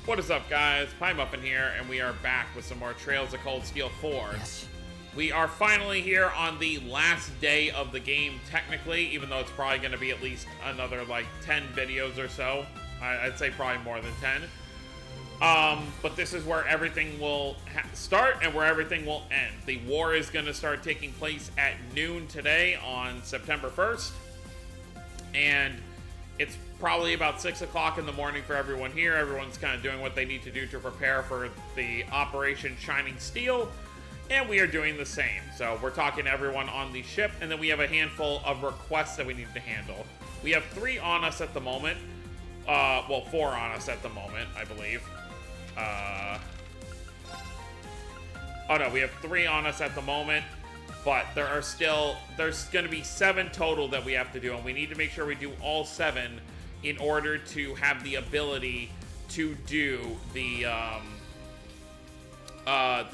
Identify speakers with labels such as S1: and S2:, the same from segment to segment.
S1: What is up, guys? Pie Muffin here, and we are back with some more Trails of Cold Steel 4.
S2: Yes.
S1: We are finally here on the last day of the game, technically, even though it's probably going to be at least another, 10 videos or so. I'd say probably more than 10. But this is where everything will start and where everything will end. The war is going to start taking place at noon today on September 1st. And it's probably about 6 o'clock in the morning for everyone here. Everyone's kind of doing what they need to do to prepare for the Operation Shining Steel. And we are doing the same. So we're talking to everyone on the ship, and then we have a handful of requests that we need to handle. We have 3 on us at the moment. 4 on us at the moment, I believe. We have 3 on us at the moment. But there's going to be 7 total that we have to do, and we need to make sure we do all 7 in order to have the ability to do the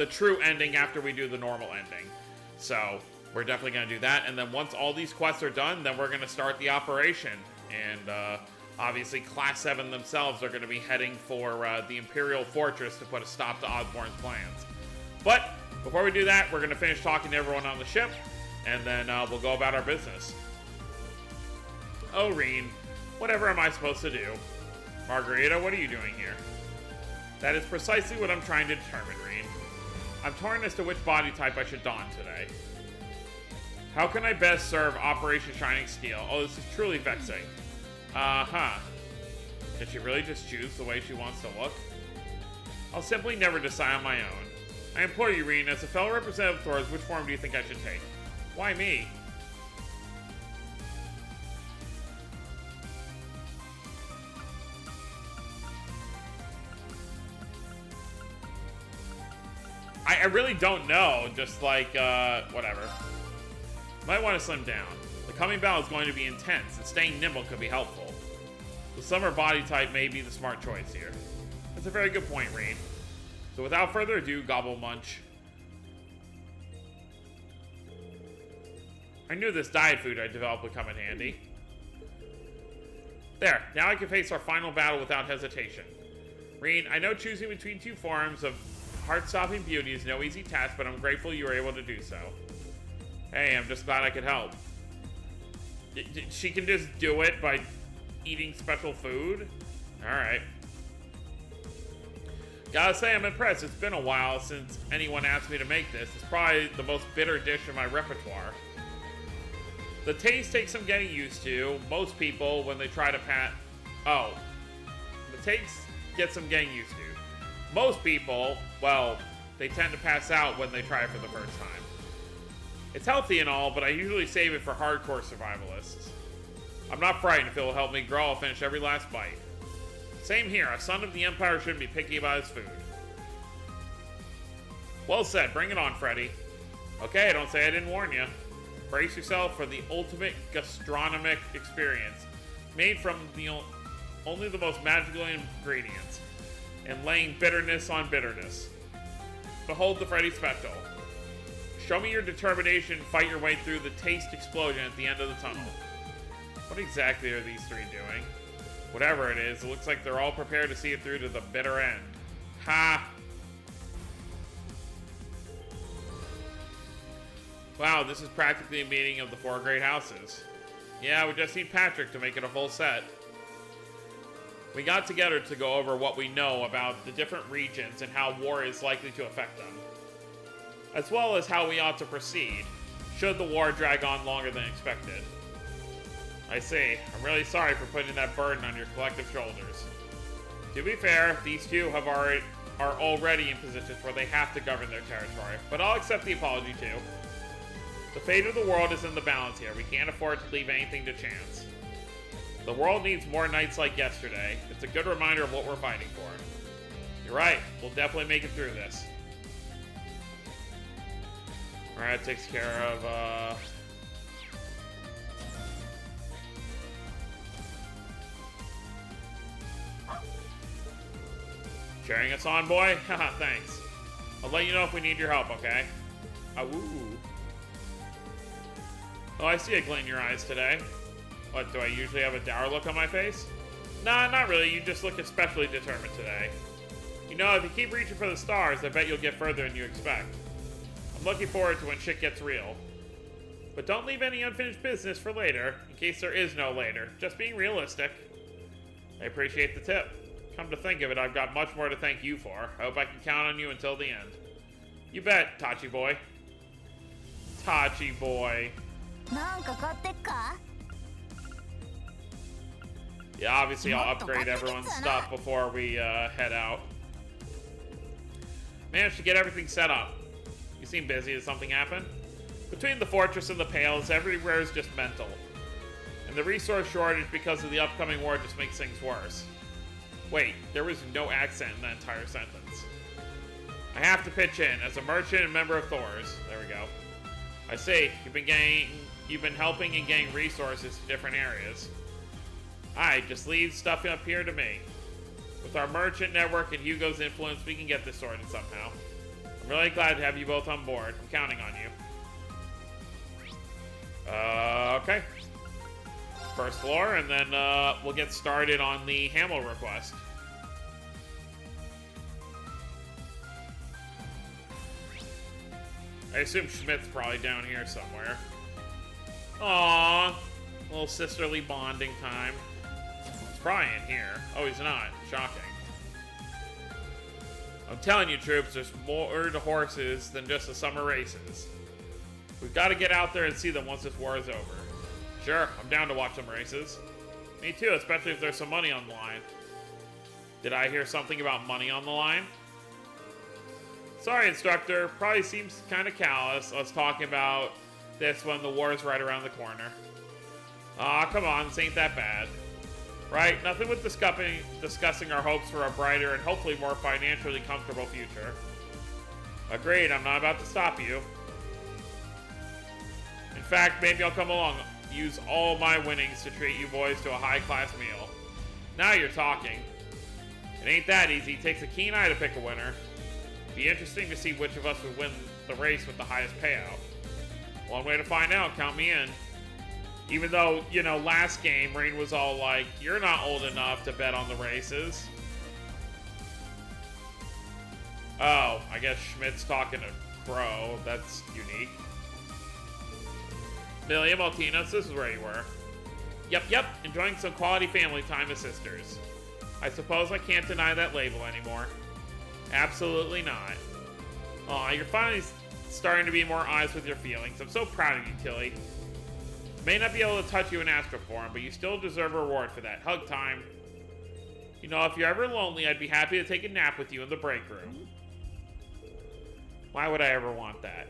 S1: true ending after we do the normal ending. So we're definitely going to do that, and then once all these quests are done, then we're going to start the operation. And obviously, Class 7 themselves are going to be heading for the Imperial Fortress to put a stop to Osborne's plans. But before we do that, we're going to finish talking to everyone on the ship, and then we'll go about our business. Oh, Reen, whatever am I supposed to do? Margarita, what are you doing here? That is precisely what I'm trying to determine, Reen. I'm torn as to which body type I should don today. How can I best serve Operation Shining Steel? Oh, this is truly vexing. Did she really just choose the way she wants to look? I'll simply never decide on my own. I implore you, Reen, as a fellow representative of Thor's, which form do you think I should take? Why me? I really don't know, just whatever. Might want to slim down. The coming battle is going to be intense, and staying nimble could be helpful. The summer body type may be the smart choice here. That's a very good point, Reen. So without further ado, gobble munch. I knew this diet food I developed would come in handy. There, now I can face our final battle without hesitation. Reen, I know choosing between 2 forms of heart-stopping beauty is no easy task, but I'm grateful you were able to do so. Hey, I'm just glad I could help. She can just do it by eating special food? Alright. Gotta say, I'm impressed. It's been a while since anyone asked me to make this. It's probably the most bitter dish in my repertoire. The taste takes some getting used to. Most people, when they try to the taste gets some getting used to. Most people, well, they tend to pass out when they try it for the first time. It's healthy and all, but I usually save it for hardcore survivalists. I'm not frightened. If it will help me grow, I'll finish every last bite. Same here, a son of the Empire shouldn't be picky about his food. Well said, bring it on, Freddy. Okay, don't say I didn't warn you. Brace yourself for the ultimate gastronomic experience, made from only the most magical ingredients, and laying bitterness on bitterness. Behold the Freddy Spectacle. Show me your determination and fight your way through the taste explosion at the end of the tunnel. What exactly are these 3 doing? Whatever it is, it looks like they're all prepared to see it through to the bitter end. Ha! Wow, this is practically a meeting of the 4 great houses. Yeah, we just need Patrick to make it a full set. We got together to go over what we know about the different regions and how war is likely to affect them, as well as how we ought to proceed, should the war drag on longer than expected. I see. I'm really sorry for putting that burden on your collective shoulders. To be fair, these 2 are already in positions where they have to govern their territory, but I'll accept the apology too. The fate of the world is in the balance here. We can't afford to leave anything to chance. The world needs more nights like yesterday. It's a good reminder of what we're fighting for. You're right. We'll definitely make it through this. Alright, that takes care of, cheering us on, boy? Haha, thanks. I'll let you know if we need your help, okay? Ooh. Oh, I see a glint in your eyes today. What, do I usually have a dour look on my face? Nah, not really. You just look especially determined today. You know, if you keep reaching for the stars, I bet you'll get further than you expect. I'm looking forward to when shit gets real. But don't leave any unfinished business for later, in case there is no later. Just being realistic. I appreciate the tip. Come to think of it, I've got much more to thank you for. I hope I can count on you until the end. You bet, Tachi boy. Tachi boy. Yeah, obviously I'll upgrade everyone's stuff before we head out. Managed to get everything set up. You seem busy. Did something happen? Between the fortress and the pales, everywhere is just mental. And the resource shortage because of the upcoming war just makes things worse. Wait, there was no accent in that entire sentence. I have to pitch in as a merchant and member of Thor's. There we go. I see. You've been helping and getting resources to different areas. Alright, just leave stuff up here to me. With our merchant network and Hugo's influence, we can get this sorted somehow. I'm really glad to have you both on board. I'm counting on you. Okay. First floor, and then we'll get started on the Hamel request. I assume Schmidt's probably down here somewhere. Aww. A little sisterly bonding time. He's probably in here. Oh, he's not. Shocking. I'm telling you, troops, there's more to horses than just the summer races. We've got to get out there and see them once this war is over. Sure, I'm down to watch some races. Me too, especially if there's some money on the line. Did I hear something about money on the line? Sorry, instructor. Probably seems kind of callous, us talking about this when the war is right around the corner. Aw, come on, this ain't that bad. Right? Nothing with discussing our hopes for a brighter and hopefully more financially comfortable future. Agreed, I'm not about to stop you. In fact, maybe I'll come along, use all my winnings to treat you boys to a high-class meal. Now you're talking. It ain't that easy. It takes a keen eye to pick a winner. Be interesting to see which of us would win the race with the highest payout. One way to find out, count me in. Even though, you know, last game, Rain was all like, you're not old enough to bet on the races. Oh, I guess Schmidt's talking to Crow. That's unique. Millia Maltinos, this is where you were. Yep, enjoying some quality family time as sisters. I suppose I can't deny that label anymore. Absolutely not. Aw, you're finally starting to be more honest with your feelings. I'm so proud of you, Tilly. May not be able to touch you in astral form, but you still deserve a reward for that. Hug time. You know, if you're ever lonely, I'd be happy to take a nap with you in the break room. Why would I ever want that?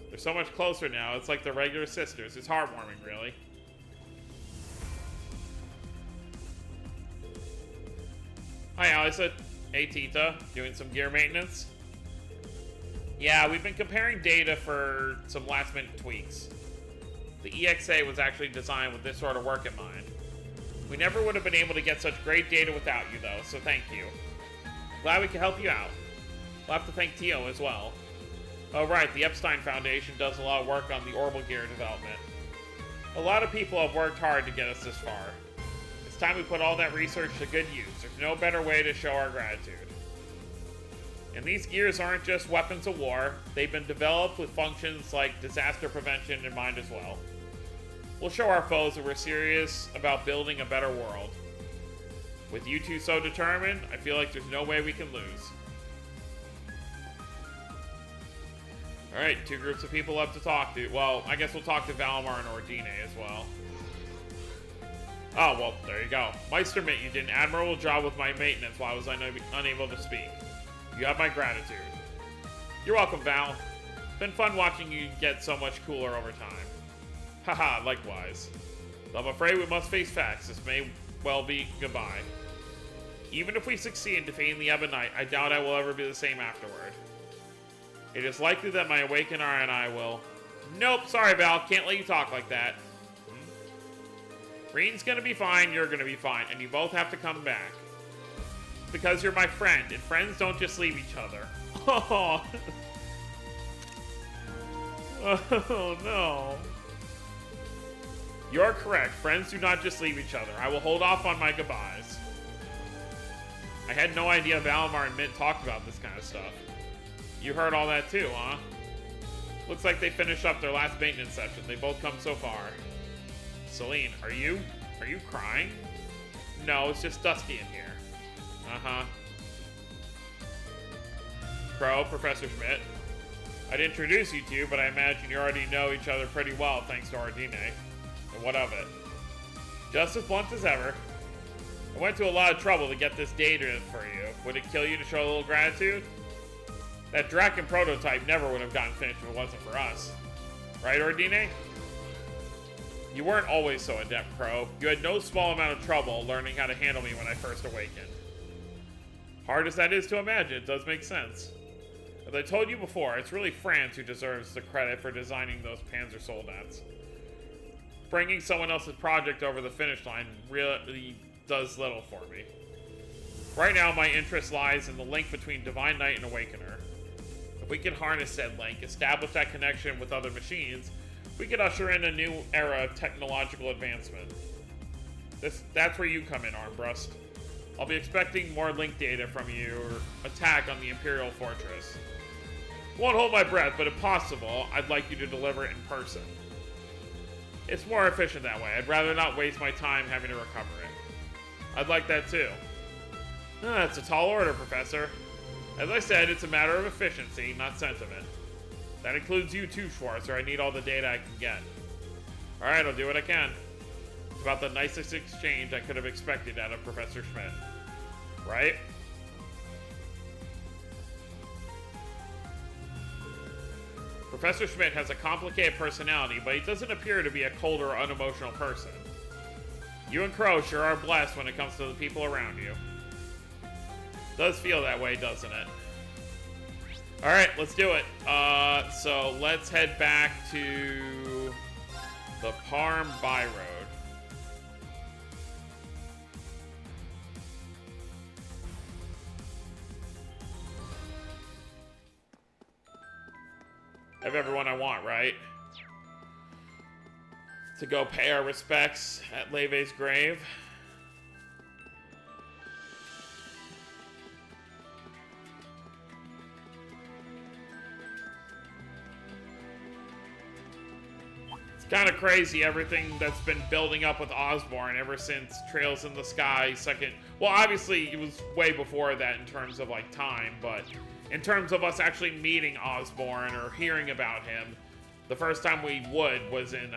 S1: They're so much closer now. It's like they're regular sisters. It's heartwarming, really. Hi, Alisa. Hey, Tita. Doing some gear maintenance? Yeah, we've been comparing data for some last-minute tweaks. The EXA was actually designed with this sort of work in mind. We never would have been able to get such great data without you, though, so thank you. Glad we could help you out. We'll have to thank Tio as well. Oh, right, the Epstein Foundation does a lot of work on the orbital gear development. A lot of people have worked hard to get us this far. It's time we put all that research to good use. There's no better way to show our gratitude. And these gears aren't just weapons of war. They've been developed with functions like disaster prevention in mind as well. We'll show our foes that we're serious about building a better world. With you two so determined, I feel like there's no way we can lose. Alright, two groups of people left to talk to. Well, I guess we'll talk to Valimar and Ordine as well. Oh, well, there you go. Meistermint, you did an admirable job with my maintenance while I was unable to speak. You have my gratitude. You're welcome, Val. Been fun watching you get so much cooler over time. Haha, likewise. Though I'm afraid we must face facts. This may well be goodbye. Even if we succeed in defeating the Ebonite, I doubt I will ever be the same afterward. It is likely that my awakened eye and I will... Nope, sorry, Val. Can't let you talk like that. Reen's gonna be fine, you're gonna be fine, and you both have to come back. Because you're my friend, and friends don't just leave each other. Oh, oh no. You're correct. Friends do not just leave each other. I will hold off on my goodbyes. I had no idea Valimar and Mint talked about this kind of stuff. You heard all that too, huh? Looks like they finished up their last maintenance session. They both come so far. Celine, are you crying? No, it's just dusty in here. Uh-huh. Crow, Professor Schmidt. I'd introduce you two, but I imagine you already know each other pretty well thanks to Ardine. And what of it? Just as blunt as ever. I went to a lot of trouble to get this data for you. Would it kill you to show a little gratitude? That Draken prototype never would have gotten finished if it wasn't for us. Right, Ardine? You weren't always so adept, Crow. You had no small amount of trouble learning how to handle me when I first awakened. Hard as that is to imagine, it does make sense. As I told you before, it's really France who deserves the credit for designing those Panzer Soldats. Bringing someone else's project over the finish line really does little for me. Right now, my interest lies in the link between Divine Knight and Awakener. If we can harness said link, establish that connection with other machines, we could usher in a new era of technological advancement. That's where you come in, Armbrust. I'll be expecting more link data from you or attack on the Imperial Fortress. Won't hold my breath, but if possible, I'd like you to deliver it in person. It's more efficient that way. I'd rather not waste my time having to recover it. I'd like that too. That's a tall order, Professor. As I said, it's a matter of efficiency, not sentiment. That includes you too, Schwartz, or I need all the data I can get. Alright, I'll do what I can. It's about the nicest exchange I could have expected out of Professor Schmidt. Right? Professor Schmidt has a complicated personality, but he doesn't appear to be a cold or unemotional person. You and Crow sure are blessed when it comes to the people around you. Does feel that way, doesn't it? Alright, let's do it. So let's head back to the Parm By Road. I have everyone I want, right? To go pay our respects at Leve's grave. It's kind of crazy, everything that's been building up with Osborn ever since Trails in the Sky second. Well, obviously, it was way before that in terms of, like, time, but in terms of us actually meeting Osborn or hearing about him, the first time we was in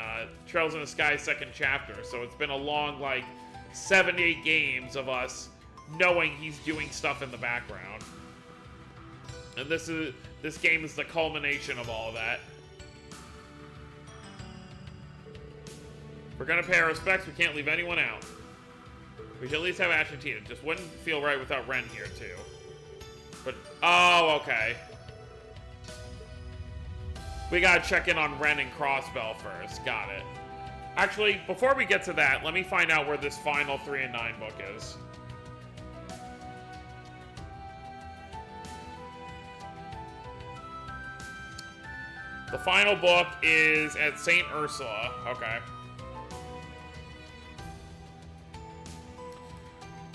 S1: Trails in the Sky second chapter. So it's been a long, like, 7-8 games of us knowing he's doing stuff in the background. And this game is the culmination of all of that. If we're gonna pay our respects, we can't leave anyone out. We should at least have Ash and Tina. Just wouldn't feel right without Ren here, too. But, oh, okay. We gotta check in on Ren and Crossbell first. Got it. Actually, before we get to that, let me find out where this final 3 and 9 book is. The final book is at St. Ursula. Okay.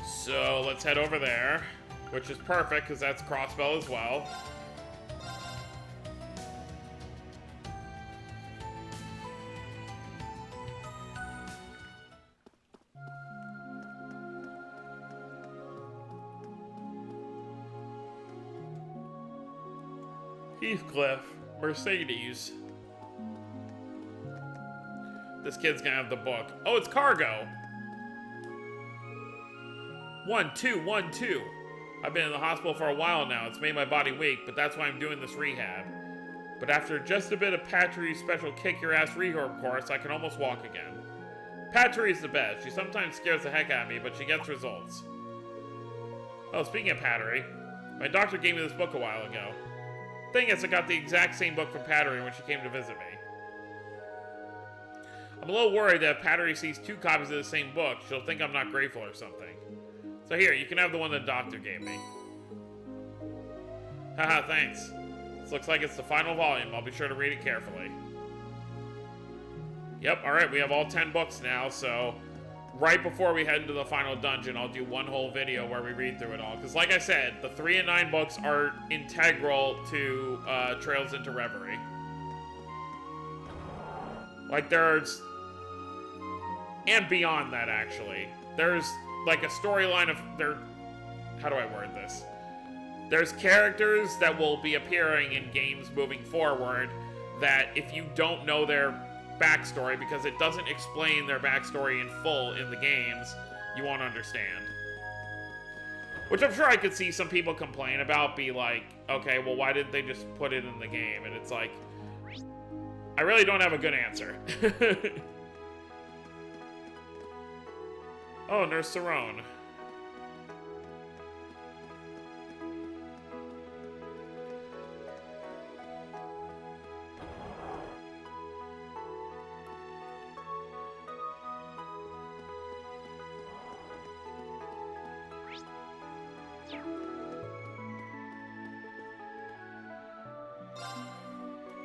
S1: So, let's head over there. Which is perfect, because that's Crossbell as well. Heathcliff, Mercedes. This kid's gonna have the book. Oh, it's cargo. 1212. I've been in the hospital for a while now. It's made my body weak, but that's why I'm doing this rehab. But after just a bit of Patry's special kick-your-ass rehab course, I can almost walk again. Patry's the best. She sometimes scares the heck out of me, but she gets results. Oh, speaking of Patry, my doctor gave me this book a while ago. Thing is, I got the exact same book from Patry when she came to visit me. I'm a little worried that if Patry sees 2 copies of the same book, she'll think I'm not grateful or something. So here, you can have the one the doctor gave me. Haha, thanks. This looks like it's the final volume. I'll be sure to read it carefully. Yep, alright, we have all 10 books now, so right before we head into the final dungeon, I'll do one whole video where we read through it all. Because like I said, the 3 and 9 books are integral to Trails into Reverie. Like, there's... And beyond that, actually. There's, like, a storyline of... How do I word this? There's characters that will be appearing in games moving forward that if you don't know their backstory, because it doesn't explain their backstory in full in the games, you won't understand. Which I'm sure I could see some people complain about, be like, okay, well, why didn't they just put it in the game? And it's like, I really don't have a good answer. Oh, Nurse Sarone.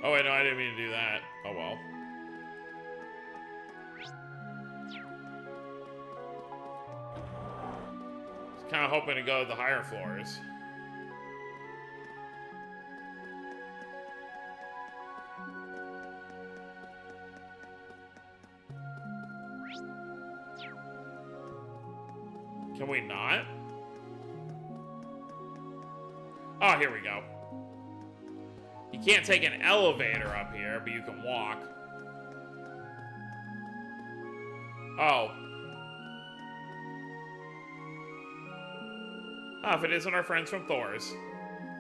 S1: Oh, wait, no, I didn't mean to do that. Oh, well. Just kind of hoping to go to the higher floors. Can we not? Oh, here we go. You can't take an elevator up here, but you can walk. Oh. Ah, if it isn't our friends from Thor's.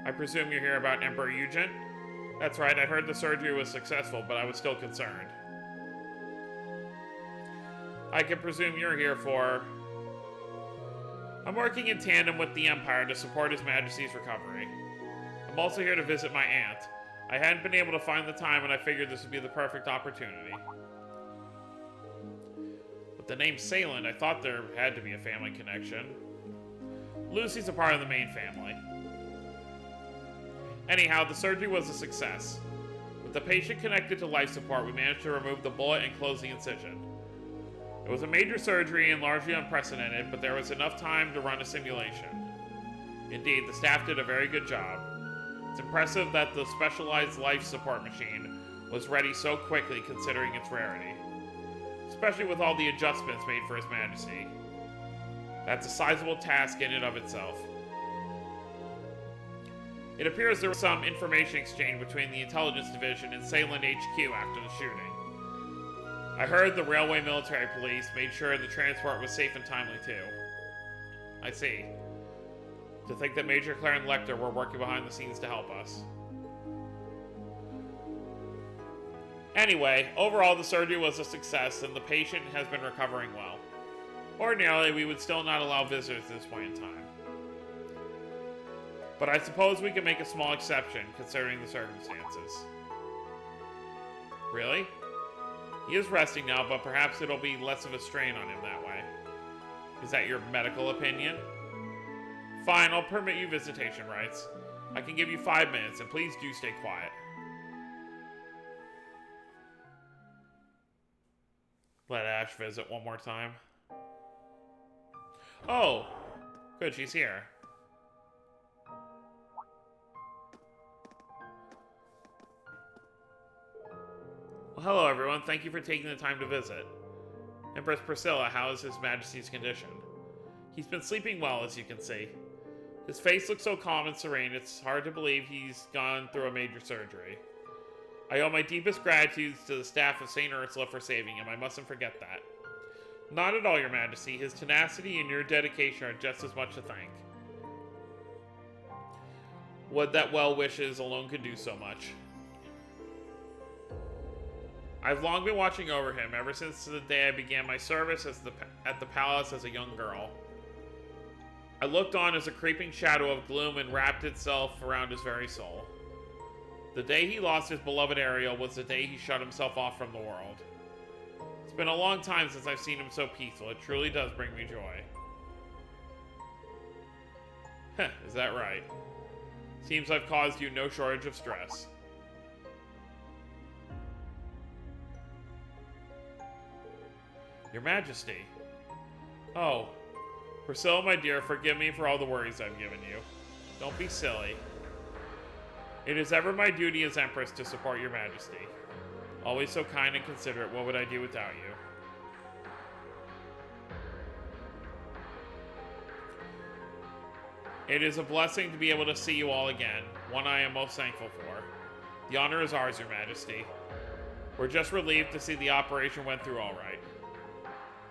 S1: I presume you're here about Emperor Eugen? That's right, I heard the surgery was successful, but I was still concerned. I can presume you're here for... I'm working in tandem with the Empire to support His Majesty's recovery. I'm also here to visit my aunt. I hadn't been able to find the time, and I figured this would be the perfect opportunity. With the name Sayland, I thought there had to be a family connection. Lucy's a part of the main family. Anyhow, the surgery was a success. With the patient connected to life support, we managed to remove the bullet and close the incision. It was a major surgery and largely unprecedented, but there was enough time to run a simulation. Indeed, the staff did a very good job. It's impressive that the specialized life support machine was ready so quickly considering its rarity. Especially with all the adjustments made for His Majesty. That's a sizable task in and of itself. It appears there was some information exchange between the Intelligence Division and Sayland HQ after the shooting. I heard the Railway Military Police made sure the transport was safe and timely too. I see. To think that Major Claire and Lecter were working behind the scenes to help us. Anyway, overall the surgery was a success and the patient has been recovering well. Ordinarily, we would still not allow visitors at this point in time. But I suppose we can make a small exception, considering the circumstances. Really? He is resting now, but perhaps it'll be less of a strain on him that way. Is that your medical opinion? Fine, I'll permit you visitation rights. I can give you 5 minutes, and please do stay quiet. Let Ash visit one more time. Oh! Good, she's here. Well, hello everyone, thank you for taking the time to visit. Empress Priscilla, how is His Majesty's condition? He's been sleeping well, as you can see. His face looks so calm and serene, it's hard to believe he's gone through a major surgery. I owe my deepest gratitude to the staff of St. Ursula for saving him, I mustn't forget that. Not at all, Your Majesty. His tenacity and your dedication are just as much to thank. Would that well wishes alone could do so much. I've long been watching over him, ever since the day I began my service at the palace as a young girl. I looked on as a creeping shadow of gloom enwrapped itself around his very soul. The day he lost his beloved Ariel was the day he shut himself off from the world. It's been a long time since I've seen him so peaceful. It truly does bring me joy. Heh, is that right? Seems I've caused you no shortage of stress. Your Majesty, Oh, Priscilla, my dear, forgive me for all the worries I've given you. Don't be silly. It is ever my duty as Empress to support your majesty. Always so kind and considerate, what would I do without you? It is a blessing to be able to see you all again, one I am most thankful for. The honor is ours, your majesty. We're just relieved to see the operation went through all right.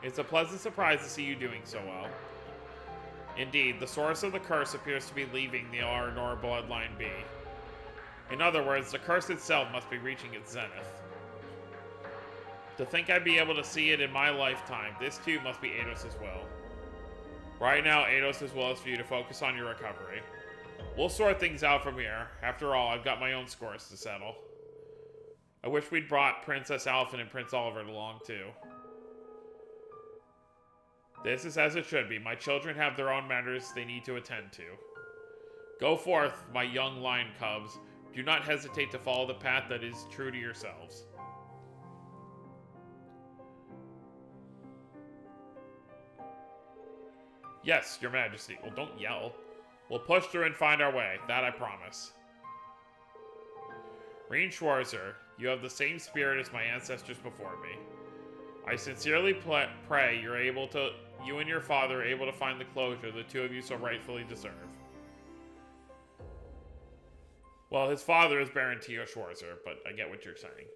S1: It's a pleasant surprise to see you doing so well. Indeed, the source of the curse appears to be leaving the Arnor bloodline be. In other words, the curse itself must be reaching its zenith. To think I'd be able to see it in my lifetime, this too must be Eidos' will. Right now, Eidos' will is for you to focus on your recovery. We'll sort things out from here. After all, I've got my own scores to settle. I wish we'd brought Princess Alphen and Prince Oliver along too. This is as it should be. My children have their own matters they need to attend to. Go forth, my young lion cubs. Do not hesitate to follow the path that is true to yourselves. Yes, your majesty. Well, don't yell. We'll push through and find our way. That I promise. Reen Schwarzer, you have the same spirit as my ancestors before me. I sincerely pray you and your father are able to find the closure the two of you so rightfully deserve. Well, his father is Baron Tio Schwarzer, but I get what you're saying.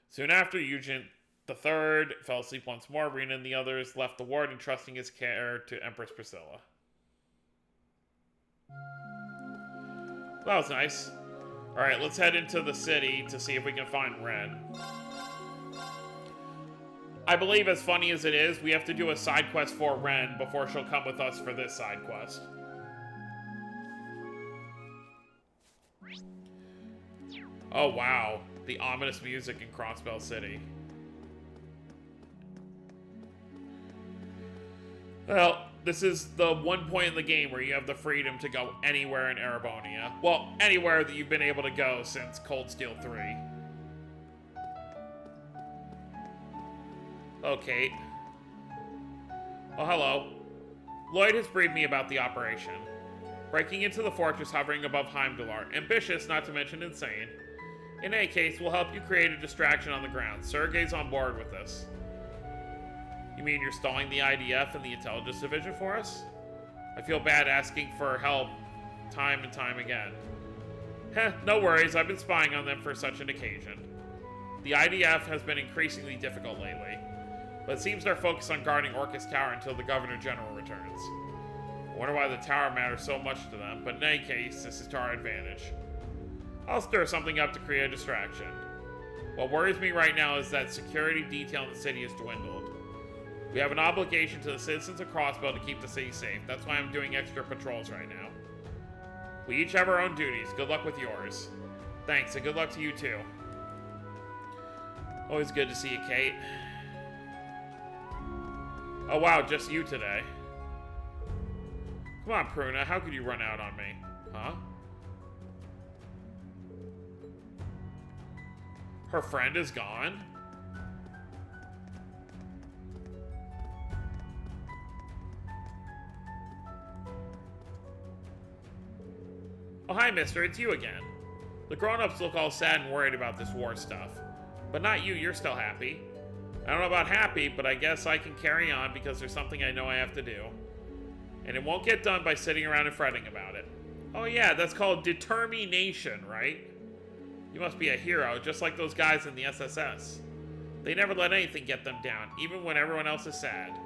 S1: Soon after, Eugen III fell asleep once more. Rena and the others left the ward, entrusting his care to Empress Priscilla. That was nice. Alright, let's head into the city to see if we can find Ren. I believe, as funny as it is, we have to do a side quest for Ren before she'll come with us for this side quest. Oh wow, the ominous music in Crossbell City. Well, this is the one point in the game where you have the freedom to go anywhere in Erebonia. Well, anywhere that you've been able to go since Cold Steel 3. Oh, Kate. Oh, hello. Lloyd has briefed me about the operation. Breaking into the fortress hovering above Heimdallr. Ambitious, not to mention insane. In any case, we'll help you create a distraction on the ground. Sergei's on board with this. You mean you're stalling the IDF and the intelligence division for us? I feel bad asking for help time and time again. Heh, no worries, I've been spying on them for such an occasion. The IDF has been increasingly difficult lately, but it seems they're focused on guarding Orcus Tower until the Governor General returns. I wonder why the tower matters so much to them, but in any case, this is to our advantage. I'll stir something up to create a distraction. What worries me right now is that security detail in the city has dwindled. We have an obligation to the citizens of Crossbell to keep the city safe. That's why I'm doing extra patrols right now. We each have our own duties. Good luck with yours. Thanks, and good luck to you too. Always good to see you, Kate. Oh wow, just you today. Come on, Pruna, how could you run out on me? Huh? Her friend is gone? Oh, hi, mister. It's you again. The grown-ups look all sad and worried about this war stuff. But not you. You're still happy. I don't know about happy, but I guess I can carry on because there's something I know I have to do. And it won't get done by sitting around and fretting about it. Oh yeah, that's called determination, right? You must be a hero, just like those guys in the SSS. They never let anything get them down, even when everyone else is sad.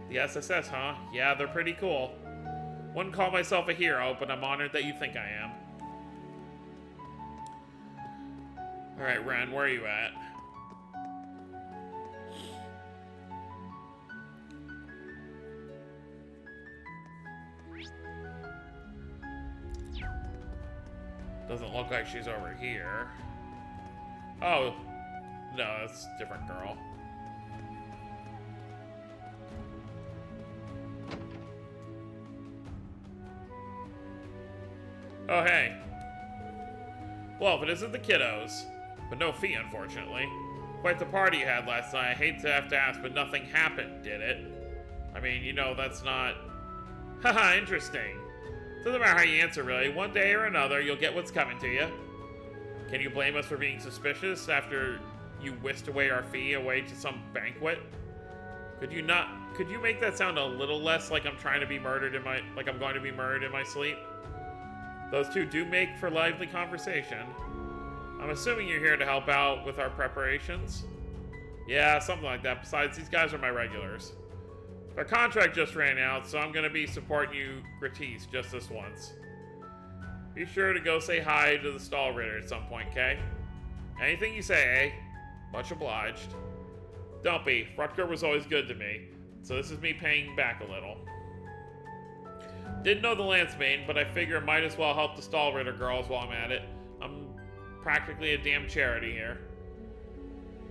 S1: The SSS, huh? Yeah, they're pretty cool. Wouldn't call myself a hero, but I'm honored that you think I am. Alright, Ren, where are you at? Doesn't look like she's over here. Oh, no, that's a different girl. Oh, hey. Well, if it isn't the kiddos. But no fee, unfortunately. Quite the party you had last night. I hate to have to ask, but nothing happened, did it? I mean, you know, that's not... Haha, interesting. Doesn't matter how you answer, really. One day or another, you'll get what's coming to you. Can you blame us for being suspicious after you whisked away our fee away to some banquet? Could you make that sound a little less like I'm trying to be murdered in my... like I'm going to be murdered in my sleep? Those two do make for lively conversation. I'm assuming you're here to help out with our preparations? Yeah, something like that. Besides, these guys are my regulars. Our contract just ran out, so I'm going to be supporting you gratis just this once. Be sure to go say hi to the stall ritter at some point, Kay? Anything you say, eh? Much obliged. Don't be. Rutger was always good to me, so this is me paying back a little. Didn't know the Lancebane, but I figure I might as well help the stall ritter girls while I'm at it. I'm practically a damn charity here.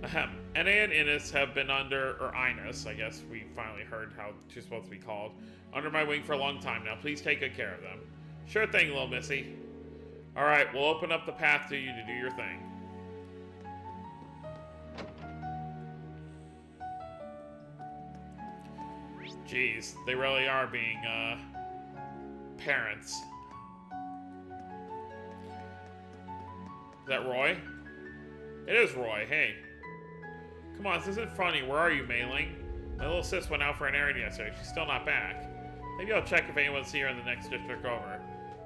S1: Ahem. Ene and Innes have been under, or Ines, I guess we finally heard how she's supposed to be called, under my wing for a long time now. Please take good care of them. Sure thing, little missy. Alright, we'll open up the path to you to do your thing. Jeez, they really are being, parents. Is that Roy? It is Roy, hey. Come on, this isn't funny. Where are you, Mailing? My little sis went out for an errand yesterday. She's still not back. Maybe I'll check if anyone's here in the next district over.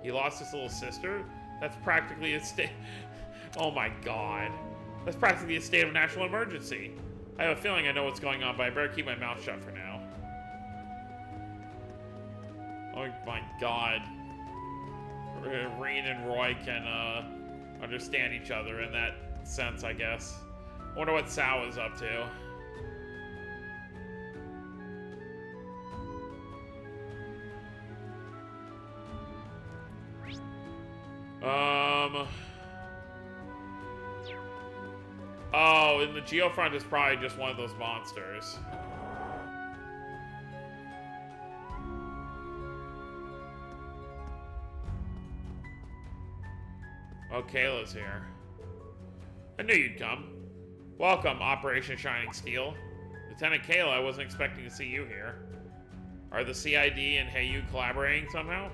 S1: He lost his little sister? That's practically a state... Oh my god. That's practically a state of national emergency. I have a feeling I know what's going on, but I better keep my mouth shut for now. Oh my god. Reen and Roy can, understand each other in that sense, I guess. I wonder what Sao is up to. Oh, and the Geofront is probably just one of those monsters. Oh, Kayla's here. I knew you'd come. Welcome, Operation Shining Steel. Lieutenant Kayla, I wasn't expecting to see you here. Are the CID and Heyu collaborating somehow?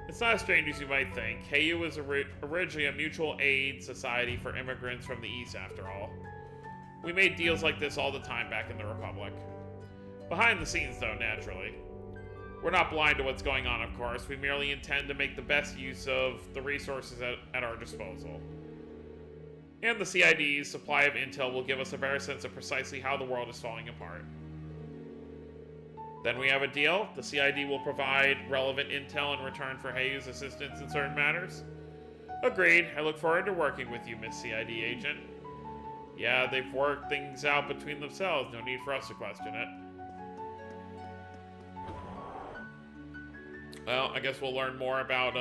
S1: It's not as strange as you might think. Heyu was originally a mutual aid society for immigrants from the East, after all. We made deals like this all the time back in the Republic. Behind the scenes, though, naturally. We're not blind to what's going on, of course. We merely intend to make the best use of the resources at our disposal. And the CID's supply of intel will give us a better sense of precisely how the world is falling apart. Then we have a deal. The CID will provide relevant intel in return for Heyu's assistance in certain matters. Agreed. I look forward to working with you, Miss CID agent. Yeah, they've worked things out between themselves. No need for us to question it. Well, I guess we'll learn more about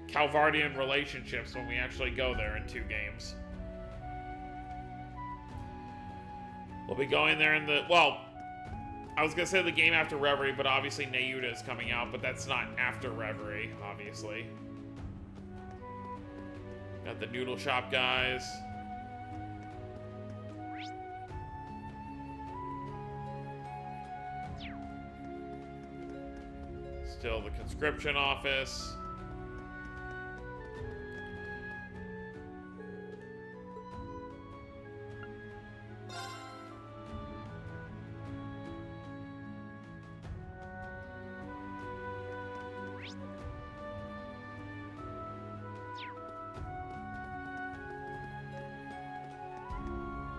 S1: Calvardian relationships when we actually go there in 2 games. We'll be going there in the... Well, I was going to say the game after Reverie, but obviously Nayuta is coming out, but that's not after Reverie, obviously. Got the Noodle Shop guys. Still the conscription office.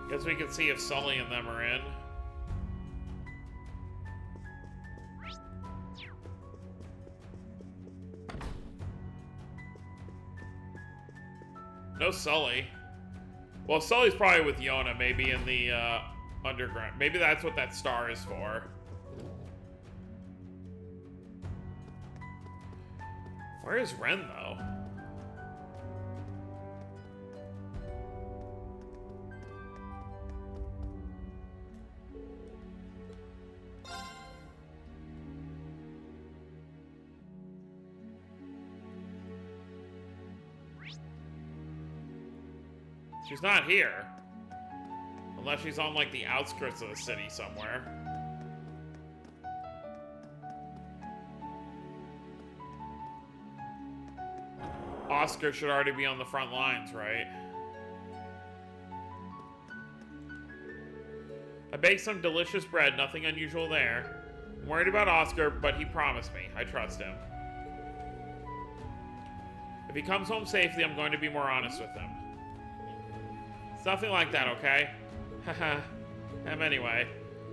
S1: Guess we can see if Sully and them are in. No Sully. Well, Sully's probably with Yona, maybe in the underground. Maybe that's what that star is for. Where is Ren, though? She's not here. Unless she's on, like, the outskirts of the city somewhere. Oscar should already be on the front lines, right? I baked some delicious bread, nothing unusual there. I'm worried about Oscar, but he promised me. I trust him. If he comes home safely, I'm going to be more honest with him. It's nothing like that, okay? Haha. Anyway,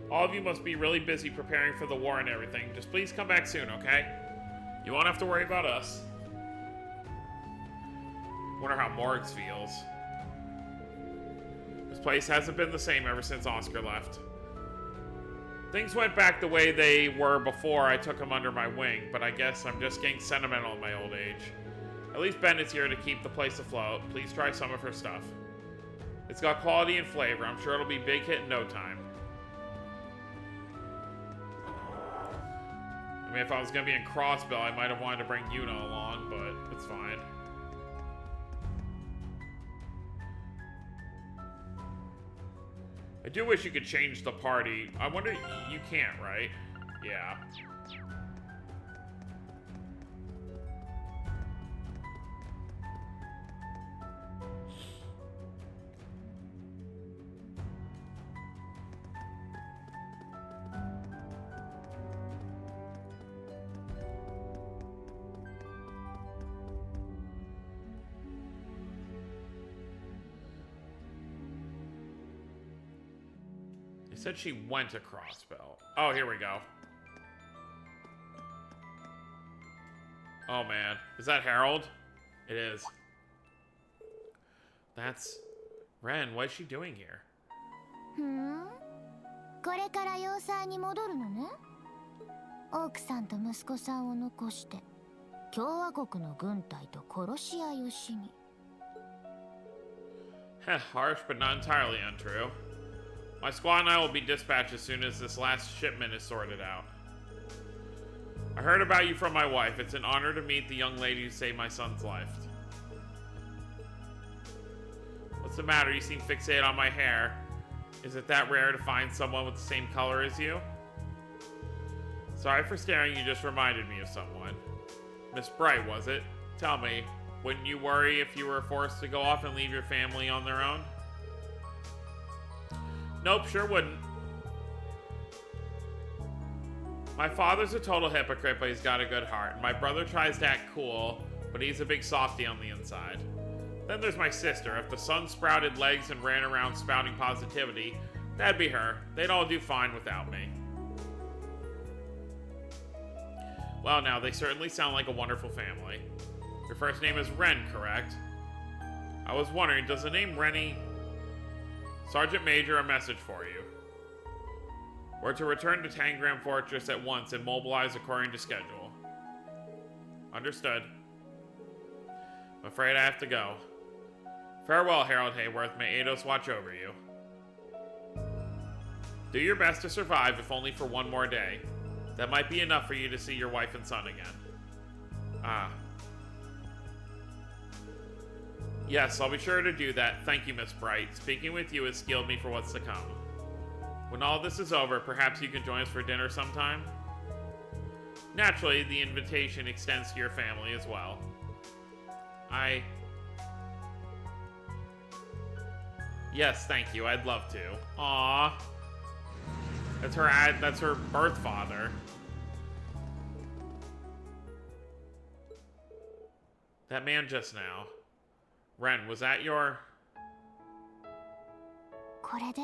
S1: all of you must be really busy preparing for the war and everything. Just please come back soon, okay? You won't have to worry about us. Wonder how Morgs feels. This place hasn't been the same ever since Oscar left. Things went back the way they were before I took him under my wing, but I guess I'm just getting sentimental in my old age. At least Bennett's here to keep the place afloat. Please try some of her stuff. It's got quality and flavor. I'm sure it'll be a big hit in no time. I mean, if I was going to be in Crossbell, I might have wanted to bring Yuna along, but it's fine. I do wish you could change the party. I wonder, you can't, right? Yeah. Said she went to Crossbell. Oh, here we go. Oh, man. Is that Harold? It is. That's... Ren, what is she doing here?
S2: これから要塞に戻るのね。奥さんと息子さんを残して共和国の軍隊と殺し合いをしに。
S1: Heh, harsh, but not entirely untrue. My squad and I will be dispatched as soon as this last shipment is sorted out. I heard about you from my wife. It's an honor to meet the young lady who saved my son's life. What's the matter? You seem fixated on my hair. Is it that rare to find someone with the same color as you? Sorry for staring, you just reminded me of someone. Miss Bright, was it? Tell me, wouldn't you worry if you were forced to go off and leave your family on their own? Nope, sure wouldn't. My father's a total hypocrite, but he's got a good heart. And my brother tries to act cool, but he's a big softy on the inside. Then there's my sister. If the sun sprouted legs and ran around spouting positivity, that'd be her. They'd all do fine without me. Well, now, they certainly sound like a wonderful family. Your first name is Ren, correct? I was wondering, does the name Rennie... Sergeant Major, a message for you. We're to return to Tangram Fortress at once and mobilize according to schedule. Understood. I'm afraid I have to go. Farewell, Harold Hayworth. May Eidos watch over you. Do your best to survive, if only for one more day. That might be enough for you to see your wife and son again. Ah. Yes, I'll be sure to do that. Thank you, Miss Bright. Speaking with you has skilled me for what's to come. When all this is over, perhaps you can join us for dinner sometime? Naturally, the invitation extends to your family as well. Yes, thank you. I'd love to. Aww. That's her birth father. That man just now. Ren, was that your...
S2: これで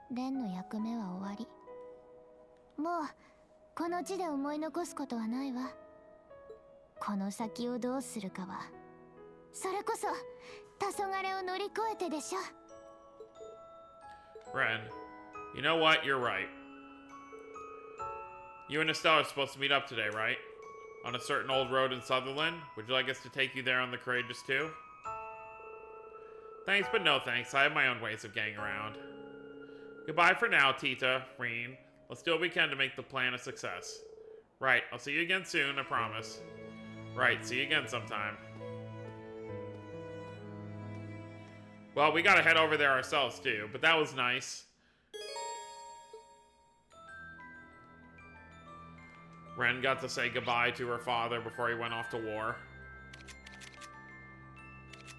S2: レンの役目は終わり。もうこの地で思い残すことはないわ。この先をどうするかは、それこそ黄昏を乗り越えてでしょ。
S1: Ren, you know what? You're right. You and Estelle are supposed to meet up today, right? On a certain old road in Sutherland? Would you like us to take you there on the Courageous too? Thanks, but no thanks. I have my own ways of getting around. Goodbye for now, Tita, Reen. Let's do what we can to make the plan a success. Right, I'll see you again soon, I promise. Right, see you again sometime. Well, we gotta head over there ourselves too, but that was nice. Ren got to say goodbye to her father before he went off to war.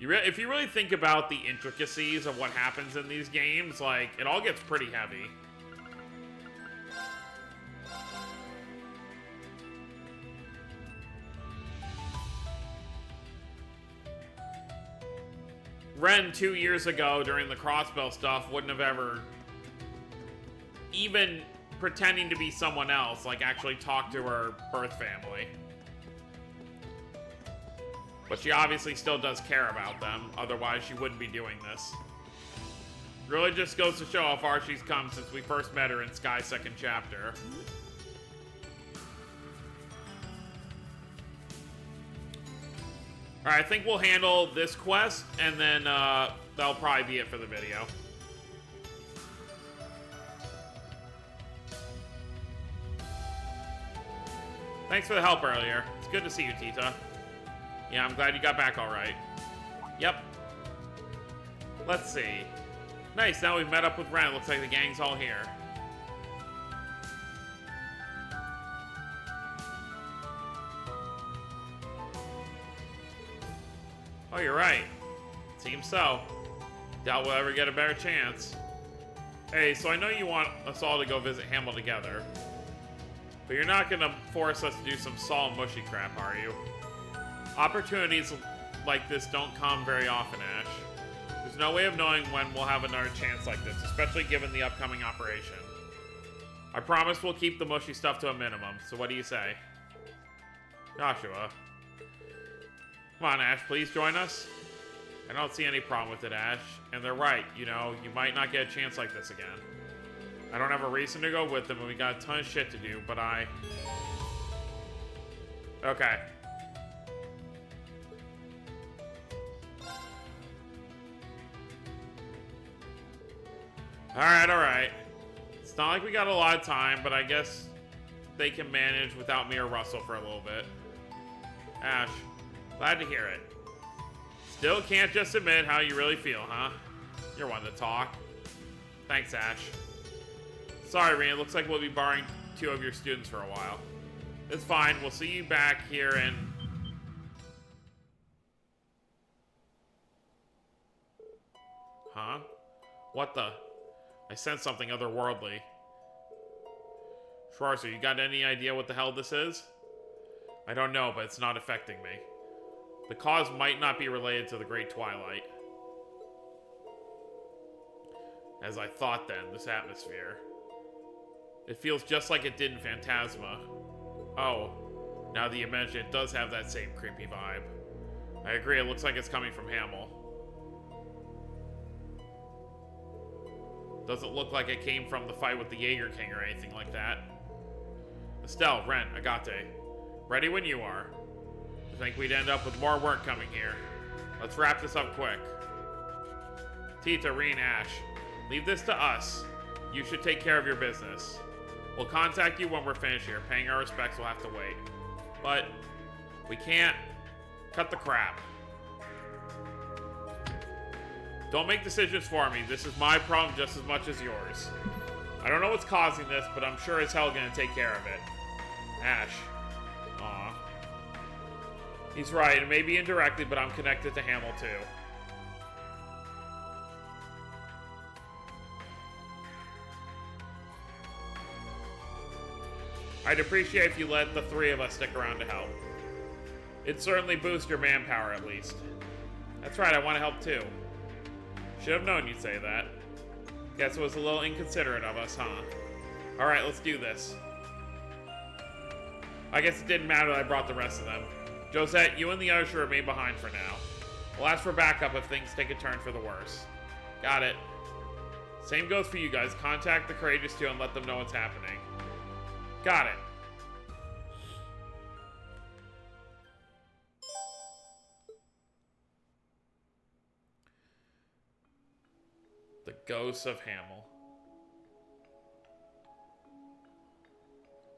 S1: If you really think about the intricacies of what happens in these games, like, it all gets pretty heavy. Ren 2 years ago during the crossbow stuff wouldn't have ever even pretending to be someone else, like actually talk to her birth family. But she obviously still does care about them, otherwise she wouldn't be doing this. Really just goes to show how far she's come since we first met her in Sky's second chapter. Alright, I think we'll handle this quest, and then that'll probably be it for the video. Thanks for the help earlier. It's good to see you, Tita. Yeah, I'm glad you got back all right. Yep. Let's see. Nice, now we've met up with Ren. Looks like the gang's all here. Oh, you're right. Seems so. Doubt we'll ever get a better chance. Hey, so I know you want us all to go visit Hamel together. But you're not gonna force us to do some Saul mushy crap, are you? Opportunities like this don't come very often, Ash. There's no way of knowing when we'll have another chance like this, especially given the upcoming operation. I promise we'll keep the mushy stuff to a minimum, so what do you say? Joshua. Come on, Ash, please join us? I don't see any problem with it, Ash. And they're right, you know, you might not get a chance like this again. I don't have a reason to go with them, and we got a ton of shit to do, but Okay. Alright. It's not like we got a lot of time, but I guess they can manage without me or Russell for a little bit. Ash, glad to hear it. Still can't just admit how you really feel, huh? You're one to talk. Thanks, Ash. Sorry, Rena, looks like we'll be borrowing 2 of your students for a while. It's fine, we'll see you back here in... Huh? What the... I sense something otherworldly. Schwarzer, you got any idea what the hell this is? I don't know, but it's not affecting me. The cause might not be related to the Great Twilight. As I thought then, this atmosphere. It feels just like it did in Phantasma. Oh, now that you mention it, does have that same creepy vibe. I agree, it looks like it's coming from Hamel. Doesn't look like it came from the fight with the Jaeger King or anything like that. Estelle, Ren, Agate. Ready when you are. I think we'd end up with more work coming here. Let's wrap this up quick. Tita, Reen, Ash. Leave this to us. You should take care of your business. We'll contact you when we're finished here. Paying our respects will have to wait. But we can't cut the crap. Don't make decisions for me. This is my problem just as much as yours. I don't know what's causing this, but I'm sure as hell gonna take care of it. Ash. Aw. He's right, and maybe indirectly, but I'm connected to Hamel too. I'd appreciate if you let the 3 of us stick around to help. It'd certainly boost your manpower at least. That's right, I want to help too. Should have known you'd say that. Guess it was a little inconsiderate of us, huh? Alright, let's do this. I guess it didn't matter that I brought the rest of them. Josette, you and the others should remain behind for now. We'll ask for backup if things take a turn for the worse. Got it. Same goes for you guys. Contact the Courageous 2 and let them know what's happening. Got it. The Ghosts of Hamel.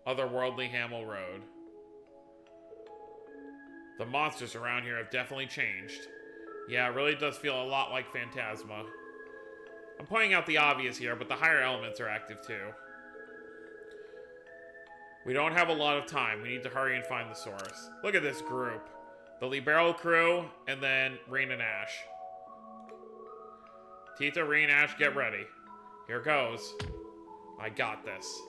S1: Otherworldly Hamel Road. The monsters around here have definitely changed. Yeah, it really does feel a lot like Phantasma. I'm pointing out the obvious here, but the higher elements are active too. We don't have a lot of time. We need to hurry and find the source. Look at this group. the Libero crew, and then Reen and Ash. Tita, Reen, Ash, get ready. Here goes. I got this.